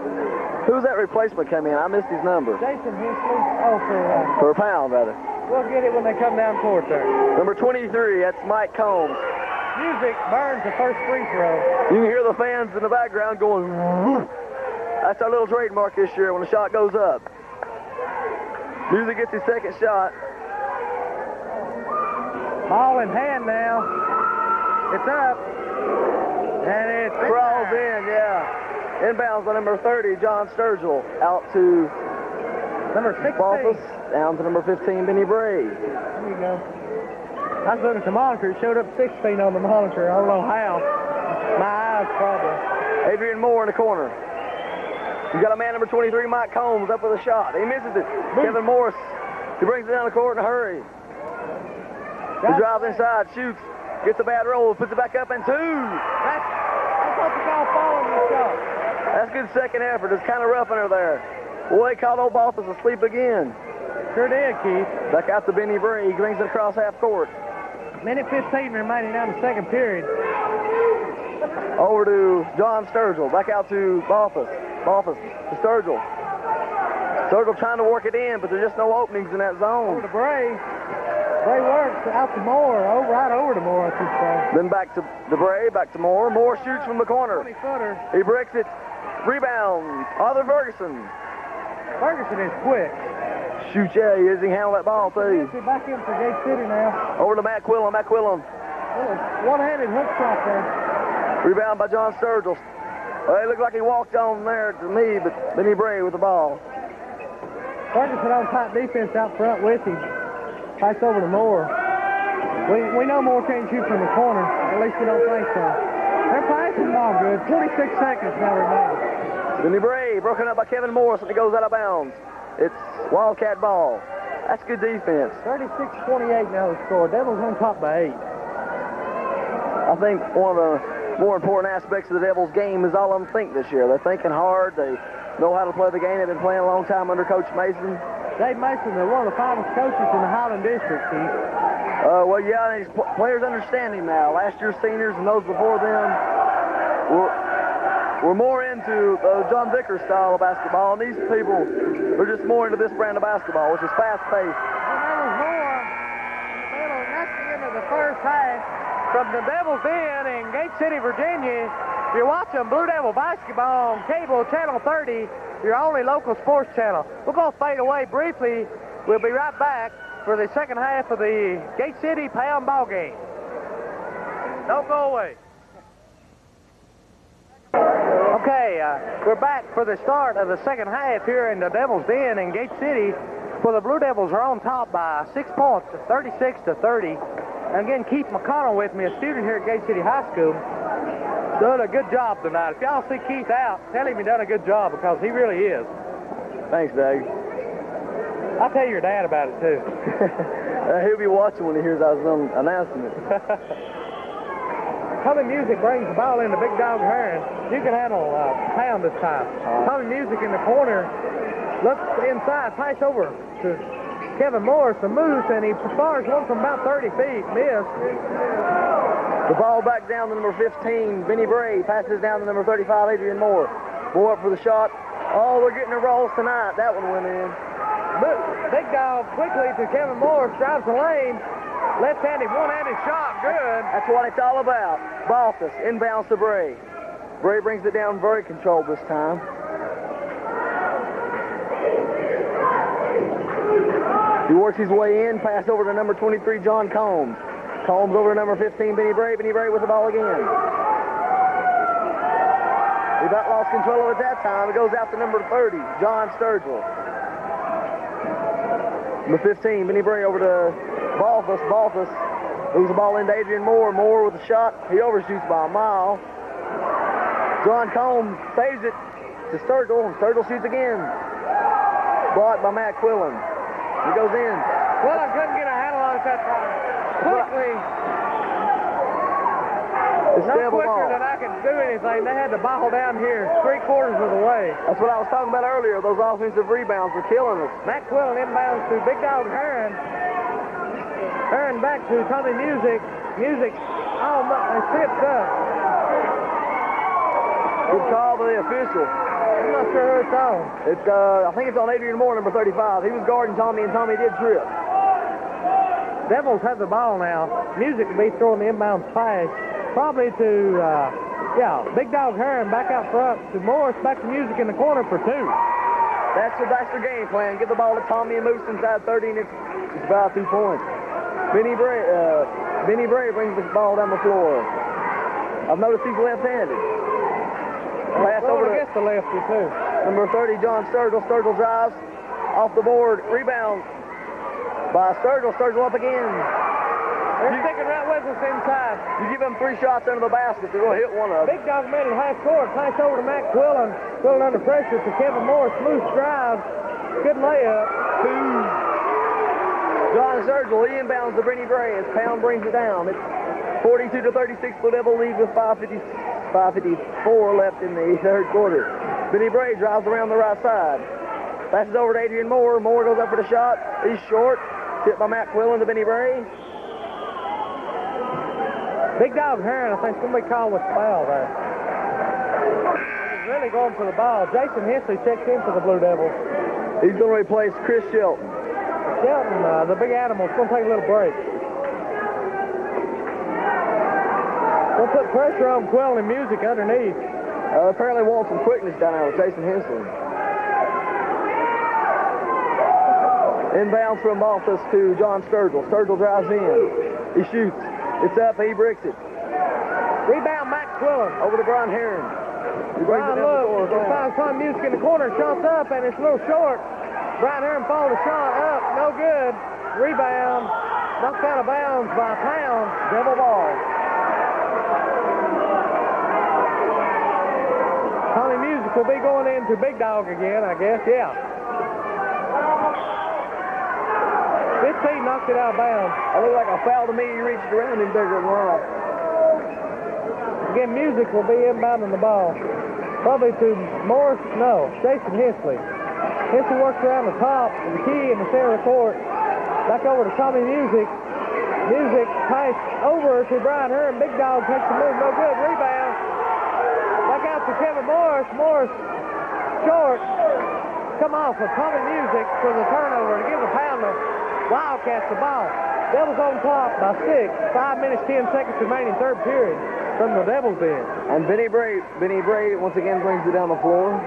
[SPEAKER 2] Who's that replacement come in? I missed his number.
[SPEAKER 1] Jason Hensley. Oh,
[SPEAKER 2] For a pound, rather.
[SPEAKER 1] We'll get it when they come down court there.
[SPEAKER 2] Number 23, that's Mike Combs.
[SPEAKER 1] Music burns the first free throw.
[SPEAKER 2] You can hear the fans in the background going, woof. That's our little trademark this year when the shot goes up. Music gets his second shot.
[SPEAKER 1] Ball in hand now. It's up. And it
[SPEAKER 2] crawls in, yeah. Inbounds by number 30, John Sturgill. Out to
[SPEAKER 1] number 16.
[SPEAKER 2] Balthus. Down to number 15, Benny Bray.
[SPEAKER 1] There you go. I was looking at the monitor. It showed up 16 on the monitor. I don't know how. My eyes probably.
[SPEAKER 2] Adrian Moore in the corner. You got a man number 23, Mike Combs, up with a shot. He misses it. Kevin Morris. He brings it down the court in a hurry. He drives inside, shoots, gets a bad roll, puts it back up, and 2.
[SPEAKER 1] That's what the call following the shot.
[SPEAKER 2] That's good second effort. It's kind of rough under there. Boy, caught old Balthus asleep again.
[SPEAKER 1] Sure did, Keith.
[SPEAKER 2] Back out to Benny Bray. He brings it across half court.
[SPEAKER 1] Minute 15 remaining down the second period.
[SPEAKER 2] Over to John Sturgill. Back out to Balthus. Balthus to Sturgill. Sturgill trying to work it in, but there's just no openings in that zone.
[SPEAKER 1] Over to Bray. Bray works out to Moore. Right over to Moore, I should say.
[SPEAKER 2] Then back to Bray, back to Moore. Moore shoots from the corner.
[SPEAKER 1] 20-footer.
[SPEAKER 2] He bricks it. Rebound. Arthur Ferguson.
[SPEAKER 1] Ferguson is quick.
[SPEAKER 2] Shoot, yeah, he is. He handled that ball, too.
[SPEAKER 1] Back in for Gate City now.
[SPEAKER 2] Over to Matt Quillen. Matt Quillen.
[SPEAKER 1] One-handed hook shot there.
[SPEAKER 2] Rebound by John Sturgill. Well, it looked like he walked on there to me, but Benny Bray with the ball.
[SPEAKER 1] Ferguson on tight defense out front with him. Pass over to Moore. We know Moore can't shoot from the corner. At least we don't think so. They're passing the ball good. 26 seconds now remaining.
[SPEAKER 2] Benny Bray broken up by Kevin Morris and it goes out of bounds. It's Wildcat ball. That's good defense.
[SPEAKER 1] 36-28 now the score. Devils on top by 8.
[SPEAKER 2] I think one of the more important aspects of the Devils game is all of them think this year. They're thinking hard. They know how to play the game. They've been playing a long time under Coach Mason.
[SPEAKER 1] Dave Mason, they're one of the finest coaches in the Highland District, Keith.
[SPEAKER 2] Well, yeah, these players understand him now. Last year's seniors and those before them were more into John Vickers style of basketball, and these people are just more into this brand of basketball, which is fast-paced.
[SPEAKER 1] Well, that was more. That's the end of the first half. From the Devils Den in Gate City, Virginia, you're watching Blue Devil basketball on cable channel 30, your only local sports channel. We're going to fade away briefly. We'll be right back for the second half of the Gate City Pound ball game. Don't go away. Okay, we're back for the start of the second half here in the Devil's Den in Gate City, where the Blue Devils are on top by 6 points, 36-30. And again, Keith McConnell with me, a student here at Gate City High School, done a good job tonight. If y'all see Keith out, tell him he done a good job, because he really is.
[SPEAKER 2] Thanks, Doug.
[SPEAKER 1] I'll tell your dad about it, too.
[SPEAKER 2] He'll be watching when he hears I was announcing it.
[SPEAKER 1] Tommy Music brings the ball in to Big Dog Heron. You can handle Pound this time. Tommy Music in the corner. Looks inside, pass over to Kevin Morris, the Moose, and he fires one from about 30 feet. Missed.
[SPEAKER 2] The ball back down to number 15, Benny Bray. Passes down to number 35, Adrian Moore. Moore up for the shot. Oh, they're getting their rolls tonight. That one went in.
[SPEAKER 1] Big Dog quickly to Kevin Morris, drives the lane. Left-handed, one-handed shot, good.
[SPEAKER 2] That's what it's all about. Balthus inbounds to Bray. Bray brings it down very controlled this time. He works his way in, pass over to number 23, John Combs. Combs over to number 15, Benny Bray. Benny Bray with the ball again. He about lost control of it that time. It goes out to number 30, John Sturgill. Number 15, Benny Bray over to Balthus. Balthus moves the ball into Adrian Moore. Moore with a shot. He overshoots by a mile. John Combs saves it to Sturgill, and Sturgill shoots again. Blocked by Matt Quillen. He goes in.
[SPEAKER 1] Well, I couldn't get a handle on it that time. Quickly.
[SPEAKER 2] It's
[SPEAKER 1] No
[SPEAKER 2] devil
[SPEAKER 1] quicker
[SPEAKER 2] ball.
[SPEAKER 1] than I could do anything. They had the ball down here 3/4 of the way.
[SPEAKER 2] That's what I was talking about earlier. Those offensive rebounds were killing us.
[SPEAKER 1] Matt Quillen inbounds to Big Dog Heron. Heron back to Tommy Music. Music, tripped up.
[SPEAKER 2] Good call by the official.
[SPEAKER 1] I'm not sure who it's on.
[SPEAKER 2] It's, I think it's on Adrian Moore, number 35. He was guarding Tommy, and Tommy did trip.
[SPEAKER 1] Devils have the ball now. Music will be throwing the inbounds pass. Probably to, Big Dog Heron back out front to Morris, back to Music in the corner for 2.
[SPEAKER 2] That's their game plan. Give the ball to Tommy and Moose inside 30, and it's about 2 points. Benny Bray brings the ball down the floor. I've noticed he's left-handed. Pass over
[SPEAKER 1] against the lefty, too.
[SPEAKER 2] Number 30, John Sturgill. Sturgill drives off the board. Rebound by Sturgill. Sturgill up again.
[SPEAKER 1] They're sticking right with us inside.
[SPEAKER 2] You give them 3 shots under the basket, they're going to hit one of them.
[SPEAKER 1] Big Dog made it high court. Pass over to Matt Quillen. Quillen under pressure to Kevin Morris. Smooth drive. Good layup.
[SPEAKER 2] John Sturgill, he inbounds to Benny Bray as Pound brings it down. It's 42-36. Blue Devil lead with 5:54 left in the third quarter. Benny Bray drives around the right side. Passes over to Adrian Moore. Moore goes up for the shot. He's short. Tipped by Matt Quillen to Benny Bray.
[SPEAKER 1] Big Dog Heron, I think, is going to be called with the foul there. He's really going for the ball. Jason Hensley checks in for the Blue Devils.
[SPEAKER 2] He's going to replace Chris Shelton.
[SPEAKER 1] Shelton, the big animal, is going to take a little break. We'll put pressure on Quillen and Music underneath.
[SPEAKER 2] Apparently wants some quickness down there with Jason Hensley. Inbounds from Malthus to John Sturgill. Sturgill drives in. He shoots. It's up. He bricks it.
[SPEAKER 1] Rebound, Matt Quillen.
[SPEAKER 2] Over to Brian Heron. He brings it down the floor.
[SPEAKER 1] Finds Tom Music in the corner. Shot's up, and it's a little short. Brian Heron followed the shot up. No good. Rebound. Knocked out of bounds by Pound.
[SPEAKER 2] Devil ball.
[SPEAKER 1] Tommy Music will be going into Big Dog again, I guess. Yeah. 15 knocked it out of bounds.
[SPEAKER 2] That looked like a foul to me. He reached around him bigger than life.
[SPEAKER 1] Again, Music will be inbounding the ball. Probably to Morris. No, Jason Hensley. Hensley works around the top of the key in the center of the court. Back over to Tommy Music. Music passed over to Brian Hearn. Big Dog takes the move. No good. Rebound. Back out to Kevin Morris. Morris short. Come off of Tommy Music for the turnover to give the Pound the Wildcats the ball. Devils on top by 6. 5 minutes, 10 seconds remaining, third period from the Devils end.
[SPEAKER 2] And Benny Bray once again brings it down the floor.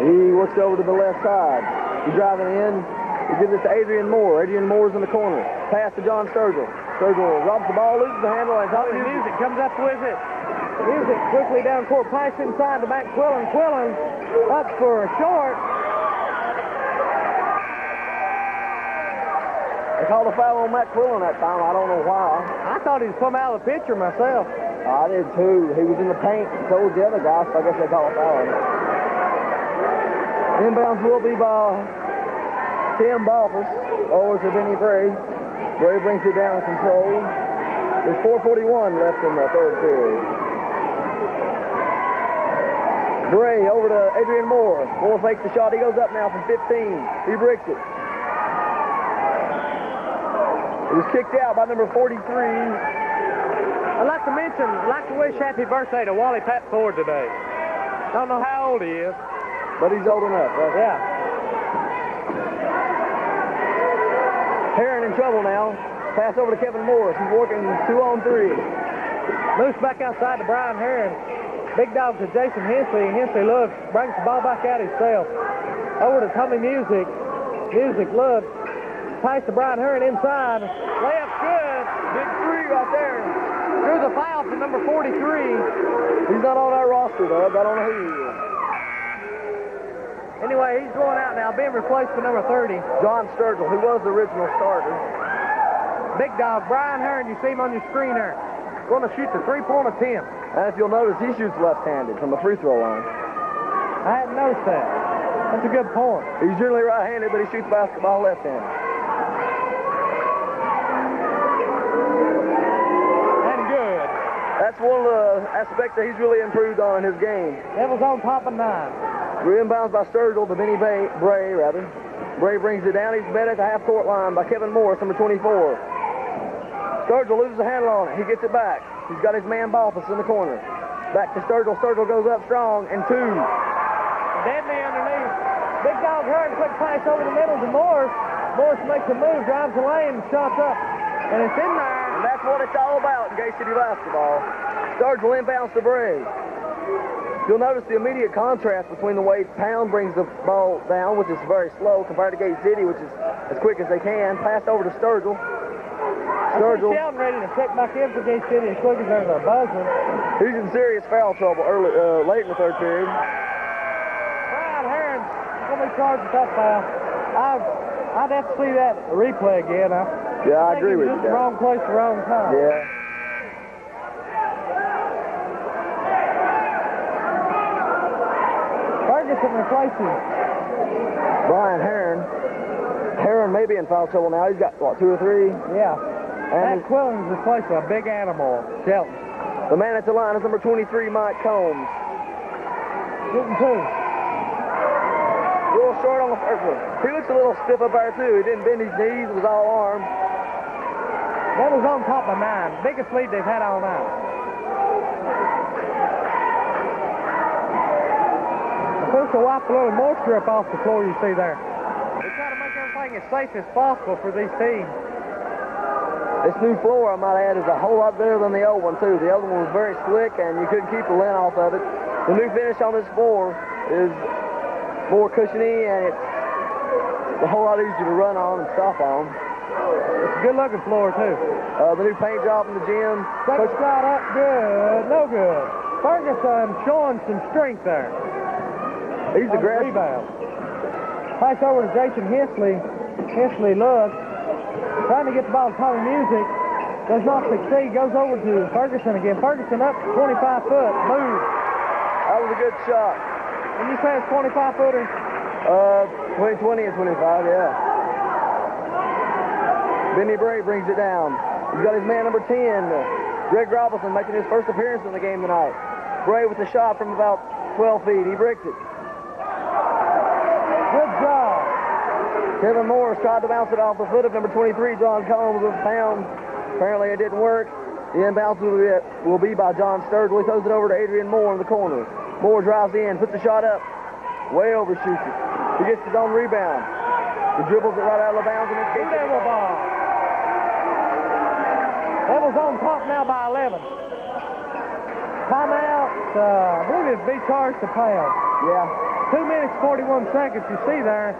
[SPEAKER 2] He works over to the left side. He's driving in. He gives it to Adrian Moore. Adrian Moore's in the corner. Pass to John Sturgill. Sturgill robs the ball, loses the handle, and Tommy
[SPEAKER 1] Music comes up with it. Music quickly down court, pass inside to Matt Quillen. Quillen up for a short.
[SPEAKER 2] They called a foul on Matt Quillen that time. I don't know why.
[SPEAKER 1] I thought he was from out of the picture myself.
[SPEAKER 2] I did too. He was in the paint, so was the other guy, so I guess they called a foul on him. Inbounds will be by Tim Balfus over to Benny Bray. Bray brings it down in control. There's 4:41 left in the third period. Bray over to Adrian Moore. Moore fakes the shot. He goes up now from 15. He bricks it. It was kicked out by number 43.
[SPEAKER 1] I'd like to wish happy birthday to Wally Pat Ford today. Don't know how old he is.
[SPEAKER 2] But he's old enough. Right?
[SPEAKER 1] Yeah.
[SPEAKER 2] Heron in trouble now. Pass over to Kevin Morris. He's working 2-on-3.
[SPEAKER 1] Moves back outside to Brian Heron. Big Dog to Jason Hensley. Hensley looks, brings the ball back out himself. Over to Tommy Music. Music looks. Pass to Brian Heron inside. Layup's good.
[SPEAKER 2] Big three right there.
[SPEAKER 1] There's a foul for number 43.
[SPEAKER 2] He's not on our roster, though. I don't know who he is.
[SPEAKER 1] Anyway, he's going out now, being replaced for number 30.
[SPEAKER 2] John Sturgill, who was the original starter.
[SPEAKER 1] Big Dog, Brian Heron, you see him on your screen there. Going to shoot the three-point attempt.
[SPEAKER 2] And if you'll notice, he shoots left-handed from the free throw line.
[SPEAKER 1] I hadn't noticed that. That's a good point.
[SPEAKER 2] He's generally right-handed, but he shoots basketball left-handed.
[SPEAKER 1] And good.
[SPEAKER 2] That's one of the aspects that he's really improved on in his game.
[SPEAKER 1] Devils on top of 9.
[SPEAKER 2] Inbounds by Sturgill to Benny Bray. Bray brings it down. He's met at the half-court line by Kevin Morris, number 24. Sturgill loses the handle on it. He gets it back. He's got his man Balfus in the corner. Back to Sturgill. Sturgill goes up strong and 2.
[SPEAKER 1] Deadly underneath. Big Dog Hearn, quick pass over the middle to Morris. Morris makes a move, drives the lane, shots up. And it's in there.
[SPEAKER 2] And that's what it's all about in Gate City basketball. Sturgill inbounds to Bray. You'll notice the immediate contrast between the way Pound brings the ball down, which is very slow, compared to Gate City, which is as quick as they can. Passed over to Sturgill.
[SPEAKER 1] Sturgill. Sheldon ready to check back in for Gate City as quick as there's a buzzer.
[SPEAKER 2] He's in serious foul trouble late in the third period.
[SPEAKER 1] Brian Heron's going to be charged with that foul. I'd have to see that replay again.
[SPEAKER 2] I agree with you.
[SPEAKER 1] Just the wrong place, the wrong time.
[SPEAKER 2] Yeah.
[SPEAKER 1] Ferguson replacing
[SPEAKER 2] Brian Heron. Heron may be in foul trouble now. He's got, what, 2 or 3?
[SPEAKER 1] Yeah.
[SPEAKER 2] And
[SPEAKER 1] Matt Quillen's replacing a big animal, Shelton.
[SPEAKER 2] The man at the line is number 23, Mike Combs.
[SPEAKER 1] Shooting 2.
[SPEAKER 2] A little short on the first one. He looks a little stiff up there, too. He didn't bend his knees. It was all arm.
[SPEAKER 1] Devils on top by 9. Biggest lead they've had all night. Of course, they'll wipe a little moisture up off the floor you see there. They try to make everything as safe as possible for these teams.
[SPEAKER 2] This new floor, I might add, is a whole lot better than the old one, too. The old one was very slick, and you couldn't keep the lint off of it. The new finish on this floor is more cushiony, and it's a whole lot easier to run on and stop on.
[SPEAKER 1] It's a good-looking floor, too.
[SPEAKER 2] The new paint job in the gym.
[SPEAKER 1] Second shot up, good, no good. Ferguson showing some strength there.
[SPEAKER 2] He's aggressive.
[SPEAKER 1] Rebound. Pass over to Jason Hensley. Hensley looks. Trying to get the ball to Tommy Music. Does not succeed. Goes over to Ferguson again. Ferguson up 25 foot. Move.
[SPEAKER 2] That was a good shot.
[SPEAKER 1] And you say it's 25 footer?
[SPEAKER 2] 20 and 25, yeah. Benny Bray brings it down. He's got his man number 10, Greg Robinson, making his first appearance in the game tonight. Bray with the shot from about 12 feet. He bricked it.
[SPEAKER 1] Good job.
[SPEAKER 2] Kevin Morris tried to bounce it off the foot of number 23, John Combs, with pound. Apparently it didn't work. The inbounds will be by John Sturgill. He throws it over to Adrian Moore in the corner. Moore drives in, puts the shot up. Way overshoots it. He gets his own rebound. He dribbles it right out of the bounds and it's
[SPEAKER 1] Blue Devil ball. Devils on top now by 11. Timeout, I believe it'd be charged to pound.
[SPEAKER 2] Yeah.
[SPEAKER 1] 2 minutes, 41 seconds, you see there.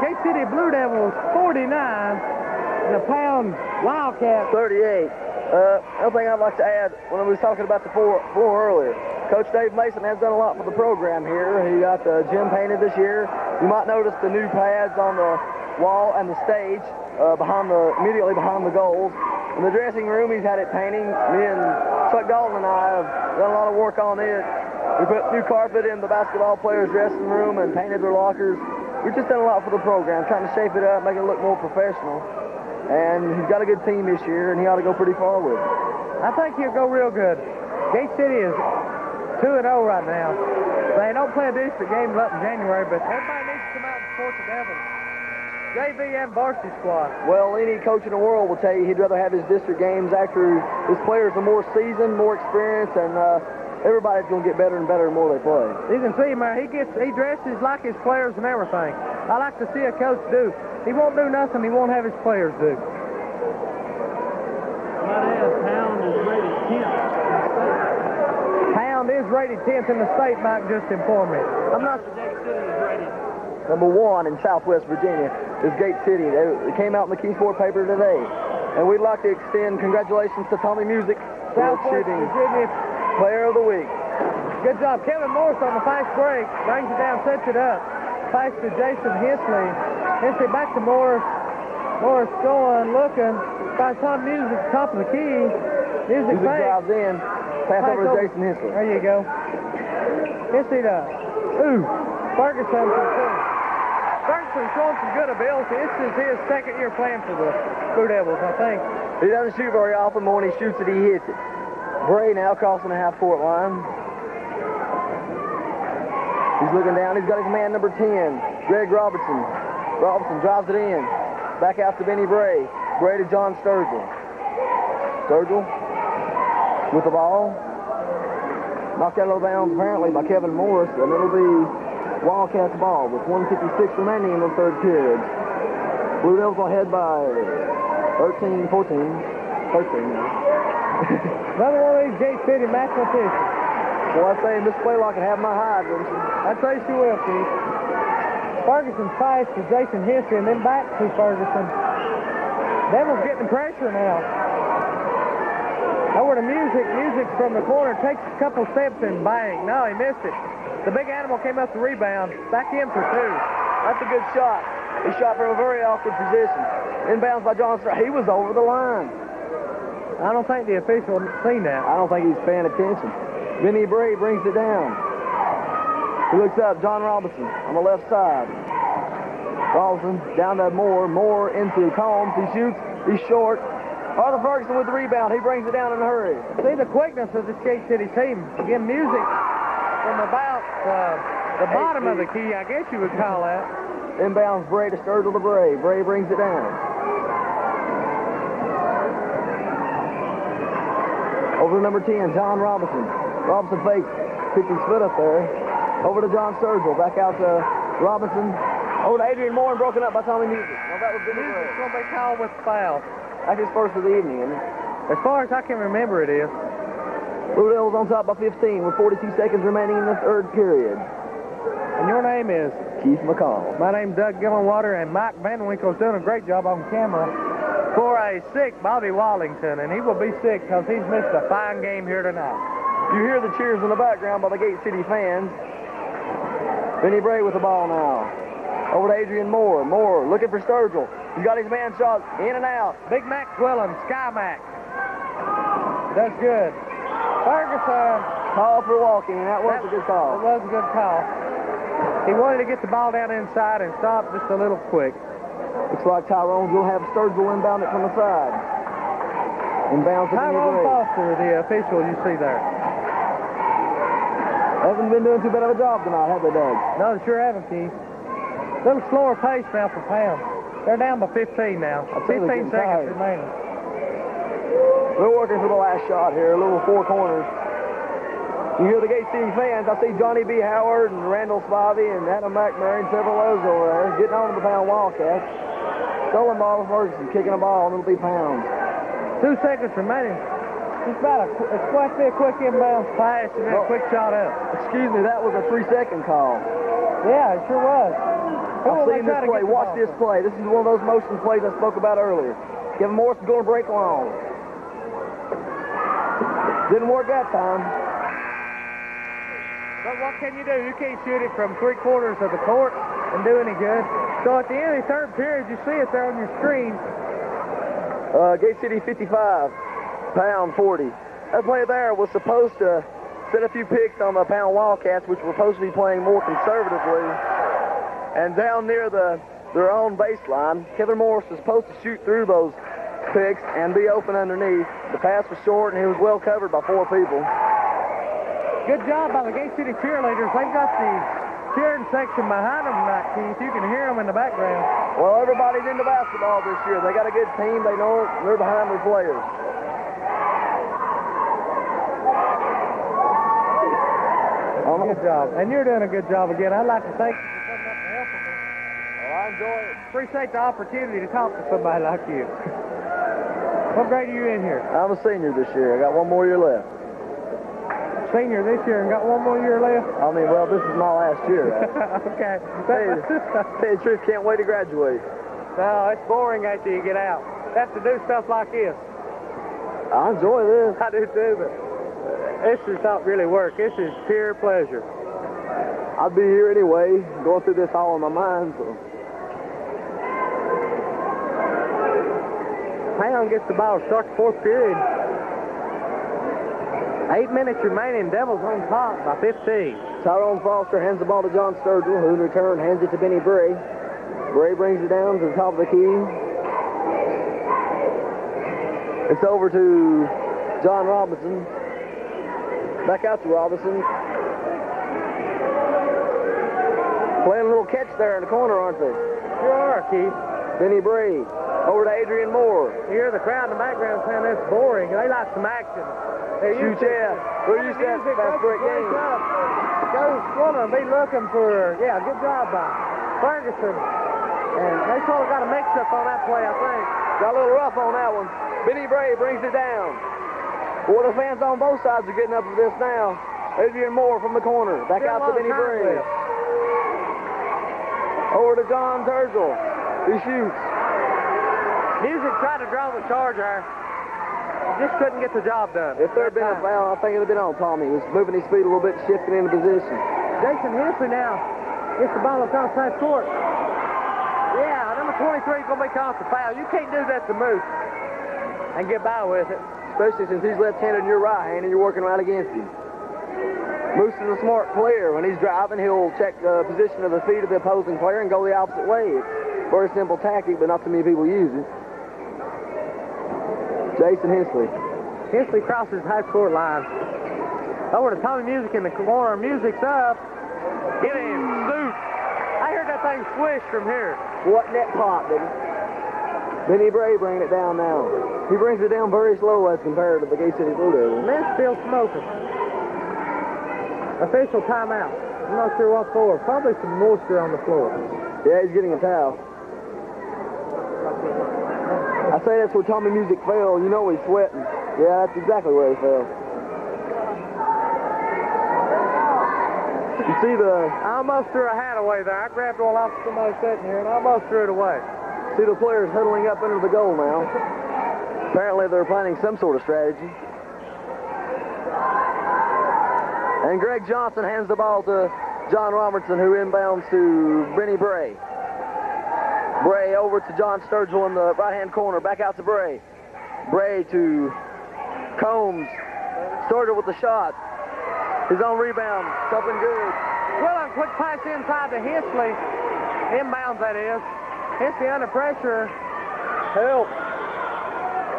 [SPEAKER 1] Gate City Blue Devils 49, and the Pound Wildcats
[SPEAKER 2] 38. Another thing I'd like to add, when we was talking about the floor earlier, Coach Dave Mason has done a lot for the program here. He got the gym painted this year. You might notice the new pads on the wall and the stage immediately behind the goals. In the dressing room, he's had it painting. Me and Chuck Dalton and I have done a lot of work on it. We put new carpet in the basketball players' dressing room and painted their lockers. We've just done a lot for the program, trying to shape it up, make it look more professional. And he's got a good team this year, and he ought to go pretty far with it.
[SPEAKER 1] I think he'll go real good. Gate City is 2-0 right now. They don't play a district game up in January, but everybody needs to come out and support the Devils. JV and varsity squad.
[SPEAKER 2] Well, any coach in the world will tell you he'd rather have his district games after his players are more seasoned, more experienced, and everybody's going to get better and better the more they play.
[SPEAKER 1] You can see, man, he dresses like his players and everything. I like to see a coach do. He won't do nothing he won't have his players do.
[SPEAKER 4] Pound is rated 10th.
[SPEAKER 1] Pound is rated 10th in the state, Mike just informed me. I'm not...
[SPEAKER 4] Gate City is rated
[SPEAKER 2] Number 1 in Southwest Virginia is Gate City. It came out in the Kingsport paper today. And we'd like to extend congratulations to Tommy Music for
[SPEAKER 1] Southwest
[SPEAKER 2] shooting
[SPEAKER 1] Virginia
[SPEAKER 2] Player of the Week.
[SPEAKER 1] Good job. Kevin Morris on the fast break. Brings it down, sets it up. Pass to Jason Hensley. Hensley back to Morris. Morris going, looking. By Tom Music, top of the key. Music
[SPEAKER 2] drives in. Pass over to Jason Hensley.
[SPEAKER 1] There you go. Hensley to Ferguson. Ferguson showing some good ability. This is his second year playing for the Blue Devils, I think.
[SPEAKER 2] He doesn't shoot very often, but when he shoots it, he hits it. Bray now crossing the half-court line. He's looking down. He's got his man number 10, Greg Robertson. Robertson drives it in. Back out to Benny Bray. Bray to John Sturgill. Sturgill with the ball. Knocked out of bounds apparently by Kevin Morris, and it'll be Wildcats ball with 1:56 remaining in the third period. Blue Devils ahead by 13, 14, 13 now.
[SPEAKER 1] Another one of these Gate City mathematicians.
[SPEAKER 2] Well, I say Miss Blaylock can have my hide, wouldn't she?
[SPEAKER 1] I'd say she will, Keith. Ferguson's pass to Jason Hensley and then back to Ferguson. Devils getting pressure now. Over to Music. Music from the corner takes a couple steps and bang. No, he missed it. The big animal came up the rebound. Back in for 2.
[SPEAKER 2] That's a good shot. He shot from a very awkward position. Inbounds by John Sturgill. He was over the line.
[SPEAKER 1] I don't think the official seen that.
[SPEAKER 2] I don't think he's paying attention. Benny Bray brings it down. He looks up. John Robinson on the left side. Robinson down to Moore. Moore into Combs. He shoots. He's short. Arthur Ferguson with the rebound. He brings it down in a hurry.
[SPEAKER 1] See the quickness of this Gate City team. Again, Music from about the bottom of the key, I guess you would call that.
[SPEAKER 2] Inbounds Bray to Sturgill to Bray. Bray brings it down. Over to number 10, John Robinson. Robinson fakes, picked his foot up there. Over to John Sturgill. Back out to Robinson. Over to Adrian Moore and broken up by Tommy Music. Well, that was Benny Bray.
[SPEAKER 1] Music's going to be called with foul.
[SPEAKER 2] That's his first of the evening, isn't it?
[SPEAKER 1] As far as I can remember, it is.
[SPEAKER 2] Blue Devils on top by 15 with 42 seconds remaining in the third period.
[SPEAKER 1] And your name is?
[SPEAKER 2] Keith McCall.
[SPEAKER 1] My name's Doug Gillenwater, and Mike Van Winkle's doing a great job on camera for a sick Bobby Wallington, and he will be sick because he's missed a fine game here tonight.
[SPEAKER 2] You hear the cheers in the background by the Gate City fans. Benny Bray with the ball now. Over to Adrian Moore. Moore looking for Sturgill. He's got his man shot in and out.
[SPEAKER 1] Big Mac Twillen, Sky Mac. That's good. Ferguson.
[SPEAKER 2] Call for walking, and that was a good call.
[SPEAKER 1] It was a good call. He wanted to get the ball down inside and stop just a little quick.
[SPEAKER 2] Looks like Tyrone's going to have Sturgill inbound it from the side. Inbounds to Benny
[SPEAKER 1] Tyrone
[SPEAKER 2] Bray.
[SPEAKER 1] Foster, the official you see there.
[SPEAKER 2] Haven't been doing too bad of a job tonight, have they, Doug?
[SPEAKER 1] No, they sure haven't, Keith. A little slower pace now for Pound. They're down by 15 now.
[SPEAKER 2] I think
[SPEAKER 1] 15
[SPEAKER 2] they're getting tired.
[SPEAKER 1] seconds remaining.
[SPEAKER 2] They're working for the last shot here, a little four corners. You hear the Gate City fans. I see Johnny B. Howard and Randall Spivey and Adam McMurray and several others over there getting on to the Pound Wildcats. Stolen ball with Ferguson, kicking a ball, and it'll be Pound.
[SPEAKER 1] 2 seconds remaining. It's about it's supposed to be a quick inbound pass and then a quick shot up.
[SPEAKER 2] Excuse me, that was a 3-second call.
[SPEAKER 1] Yeah, it sure was.
[SPEAKER 2] I've seen this play. Watch this play. This is one of those motion plays I spoke about earlier. Kevin Morrison's going to break long. Didn't work that time.
[SPEAKER 1] But what can you do? You can't shoot it from 3/4 of the court and do any good. So at the end of the third period, you see it there on your screen.
[SPEAKER 2] Gate City 55, Pound 40. That play there was supposed to set a few picks on the Pound Wildcats, which were supposed to be playing more conservatively. And down near their own baseline, Kevin Morris was supposed to shoot through those picks and be open underneath. The pass was short, and he was well covered by 4 people.
[SPEAKER 1] Good job by the Gate City cheerleaders. They've got the cheering section behind them tonight, Keith. You can hear them in the background.
[SPEAKER 2] Well, everybody's into basketball this year. They got a good team. They know it. They're behind their players.
[SPEAKER 1] Good job. And you're doing a good job again. I'd like to thank you for coming up and helping me.
[SPEAKER 2] Well, I enjoy it.
[SPEAKER 1] Appreciate the opportunity to talk to somebody like you. What grade are you in here?
[SPEAKER 2] I'm a senior this year. I got 1 more year left.
[SPEAKER 1] Senior this year and got 1 more year left?
[SPEAKER 2] I mean, well, this is my last year.
[SPEAKER 1] Okay.
[SPEAKER 2] Tell you the truth, can't wait to graduate.
[SPEAKER 1] No, it's boring after you get out. Have to do stuff like this.
[SPEAKER 2] I enjoy this.
[SPEAKER 1] I do too, but this is not really work. This is pure pleasure.
[SPEAKER 2] I'd be here anyway, going through this all in my mind. So.
[SPEAKER 1] Pound gets the ball to start the fourth period. 8 minutes remaining. Devils on top by 15.
[SPEAKER 2] Tyrone Foster hands the ball to John Sturgill, who in return hands it to Benny Bray. Bray brings it down to the top of the key. It's over to John Robinson. Back out to Robinson. Playing a little catch there in the corner, aren't they?
[SPEAKER 1] Sure are, Keith.
[SPEAKER 2] Benny Bray. Over to Adrian Moore.
[SPEAKER 1] You hear the crowd in the background saying that's boring. They like some action.
[SPEAKER 2] Shoot, yeah. We're used to that fast-break game.
[SPEAKER 1] Coach Swillen be looking for, good job by Ferguson. And they sort of got a mix-up on that play, I think.
[SPEAKER 2] Got a little rough on that one. Benny Bray brings it down. Well, the fans on both sides are getting up for this now. Adrian Moore from the corner. Back out to Benny Bray. Over to John Sturgill. He shoots.
[SPEAKER 1] Music tried to draw the charge there. Just couldn't get the job done.
[SPEAKER 2] If there had been a foul, I think it would have been on Tommy. He was moving his feet a little bit, shifting into position.
[SPEAKER 1] Jason Hensley now gets the ball across half court. Yeah, number 23 is going to be called for foul. You can't do that to Moose and get by with it.
[SPEAKER 2] Especially since he's left-handed and you're right-handed, you're working right against him. Moose is a smart player. When he's driving, he'll check the position of the feet of the opposing player and go the opposite way. It's a very simple tactic, but not too many people use it. Jason Hensley.
[SPEAKER 1] Hensley crosses half court line. Over to Tommy Music in the corner. Music's up. Get him, Suit. I heard that thing swish from here.
[SPEAKER 2] What net pop, didn't it? Benny Bray bringing it down now. He brings it down very slow as compared to the Gate City Blue Devils.
[SPEAKER 1] And they're still smoking. Official timeout. I'm not sure what for. Probably some moisture on the floor.
[SPEAKER 2] Yeah, he's getting a towel. I say that's where Tommy Music fell. You know he's sweating. Yeah, that's exactly where he fell. You see
[SPEAKER 1] I almost threw a hat away there. I grabbed one off somebody sitting here and I almost threw it away.
[SPEAKER 2] see the players huddling up under the goal now. Apparently they're planning some sort of strategy. And Greg Johnson hands the ball to John Robertson, who inbounds to Benny Bray. Bray over to John Sturgill in the right-hand corner. Back out to Bray. Bray to Combs. Sturgill with the shot. His own rebound. Up and good.
[SPEAKER 1] Well, a quick pass inside to Hisley. Inbounds, that is. Hisley under pressure. Help.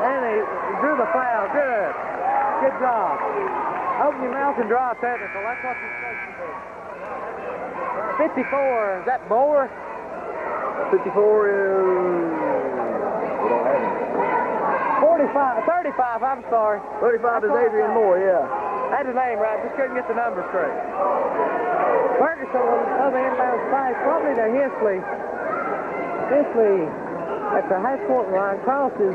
[SPEAKER 1] And he drew the foul. Good. Good job. Open your mouth and draw technical. That's what you're supposed to do. 54. Is that Moore?
[SPEAKER 2] 54 is...
[SPEAKER 1] 45. 35, I'm sorry.
[SPEAKER 2] 35 is Adrian Moore, yeah.
[SPEAKER 1] I had his name right. Just couldn't get the number straight. Ferguson on the other inbound side, probably to Hisley. Hisley at the half-court line crosses.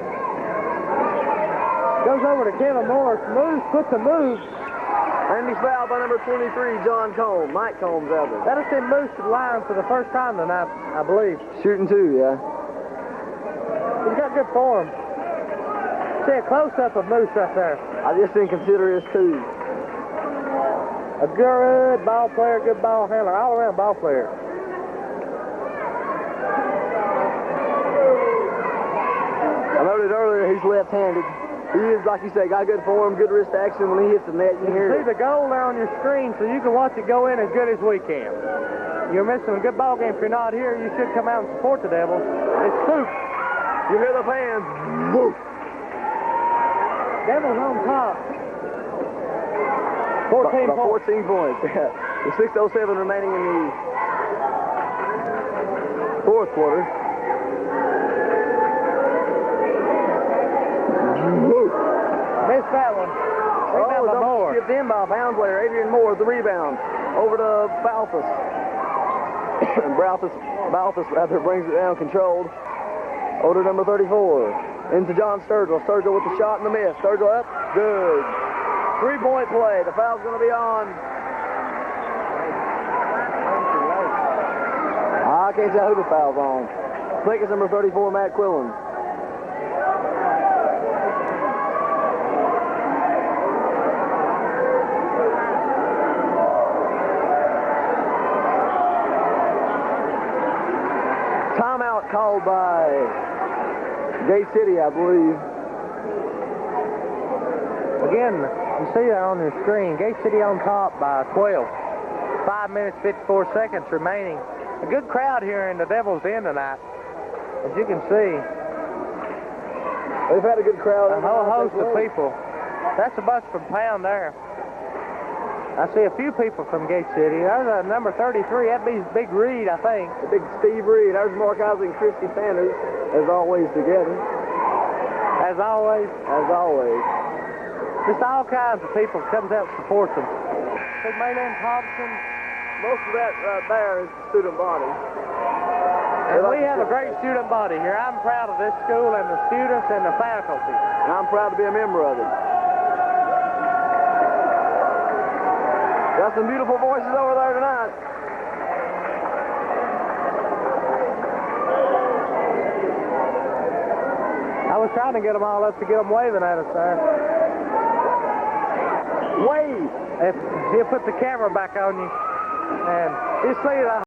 [SPEAKER 1] Goes over to Kevin Morris. Moves, puts a move.
[SPEAKER 2] And he's fouled by number 23, John Combs. Mike Combs out there.
[SPEAKER 1] That'll send Moose to the line for the first time tonight, I believe.
[SPEAKER 2] Shooting two, yeah.
[SPEAKER 1] He's got good form. See a close-up of Moose right there.
[SPEAKER 2] I just didn't consider his two.
[SPEAKER 1] A good ball player, good ball handler, all-around ball player.
[SPEAKER 2] I noted earlier he's left-handed. He is, like you say, got good form, good wrist action. When he hits the net, you hear
[SPEAKER 1] See
[SPEAKER 2] it.
[SPEAKER 1] the goal there on your screen so you can watch it go in as good as we can. You're missing a good ball game. If you're not here, you should come out and support the Devils. It's Spook.
[SPEAKER 2] You hear the fans. Woo!
[SPEAKER 1] Devils on top. 14
[SPEAKER 2] By
[SPEAKER 1] points.
[SPEAKER 2] 14 points. With 6:07 remaining in the fourth quarter.
[SPEAKER 1] Missed that one. Rebound by Moore.
[SPEAKER 2] Skipped in by Bound player. Adrian Moore with the rebound. Over to Balthus. And Balthus rather brings it down controlled. Over to number 34. Into John Sturgill. Sturgill with the shot and the miss. Sturgill up. Good. 3-point play. The foul's going to be on. I can't tell who the foul's on. I think it's number 34, Matt Quillen. Timeout called by Gate City, I believe.
[SPEAKER 1] Again, you see that on your screen. Gate City on top by 12. 5 minutes, 54 seconds remaining. A good crowd here in the Devil's Den tonight. As you can see,
[SPEAKER 2] They've had a good crowd.
[SPEAKER 1] a whole host of people. That's a bunch from Pound there. I see a few people from Gate City. There's number 33. That'd be Big Reed, I think.
[SPEAKER 2] The big Steve Reed. There's Mark Isley and Christy Sanders, as always, together.
[SPEAKER 1] As always,
[SPEAKER 2] As always.
[SPEAKER 1] just all kinds of people comes out and supports them. Big Mayland Thompson.
[SPEAKER 2] Most of that right there is student body.
[SPEAKER 1] And we have a great student body here. I'm proud of this school and the students and the faculty.
[SPEAKER 2] And I'm proud to be a member of it. Got some beautiful voices over there tonight.
[SPEAKER 1] I was trying to get them all up to get them waving at us there.
[SPEAKER 2] Wave!
[SPEAKER 1] If he'll put the camera back on you and you see the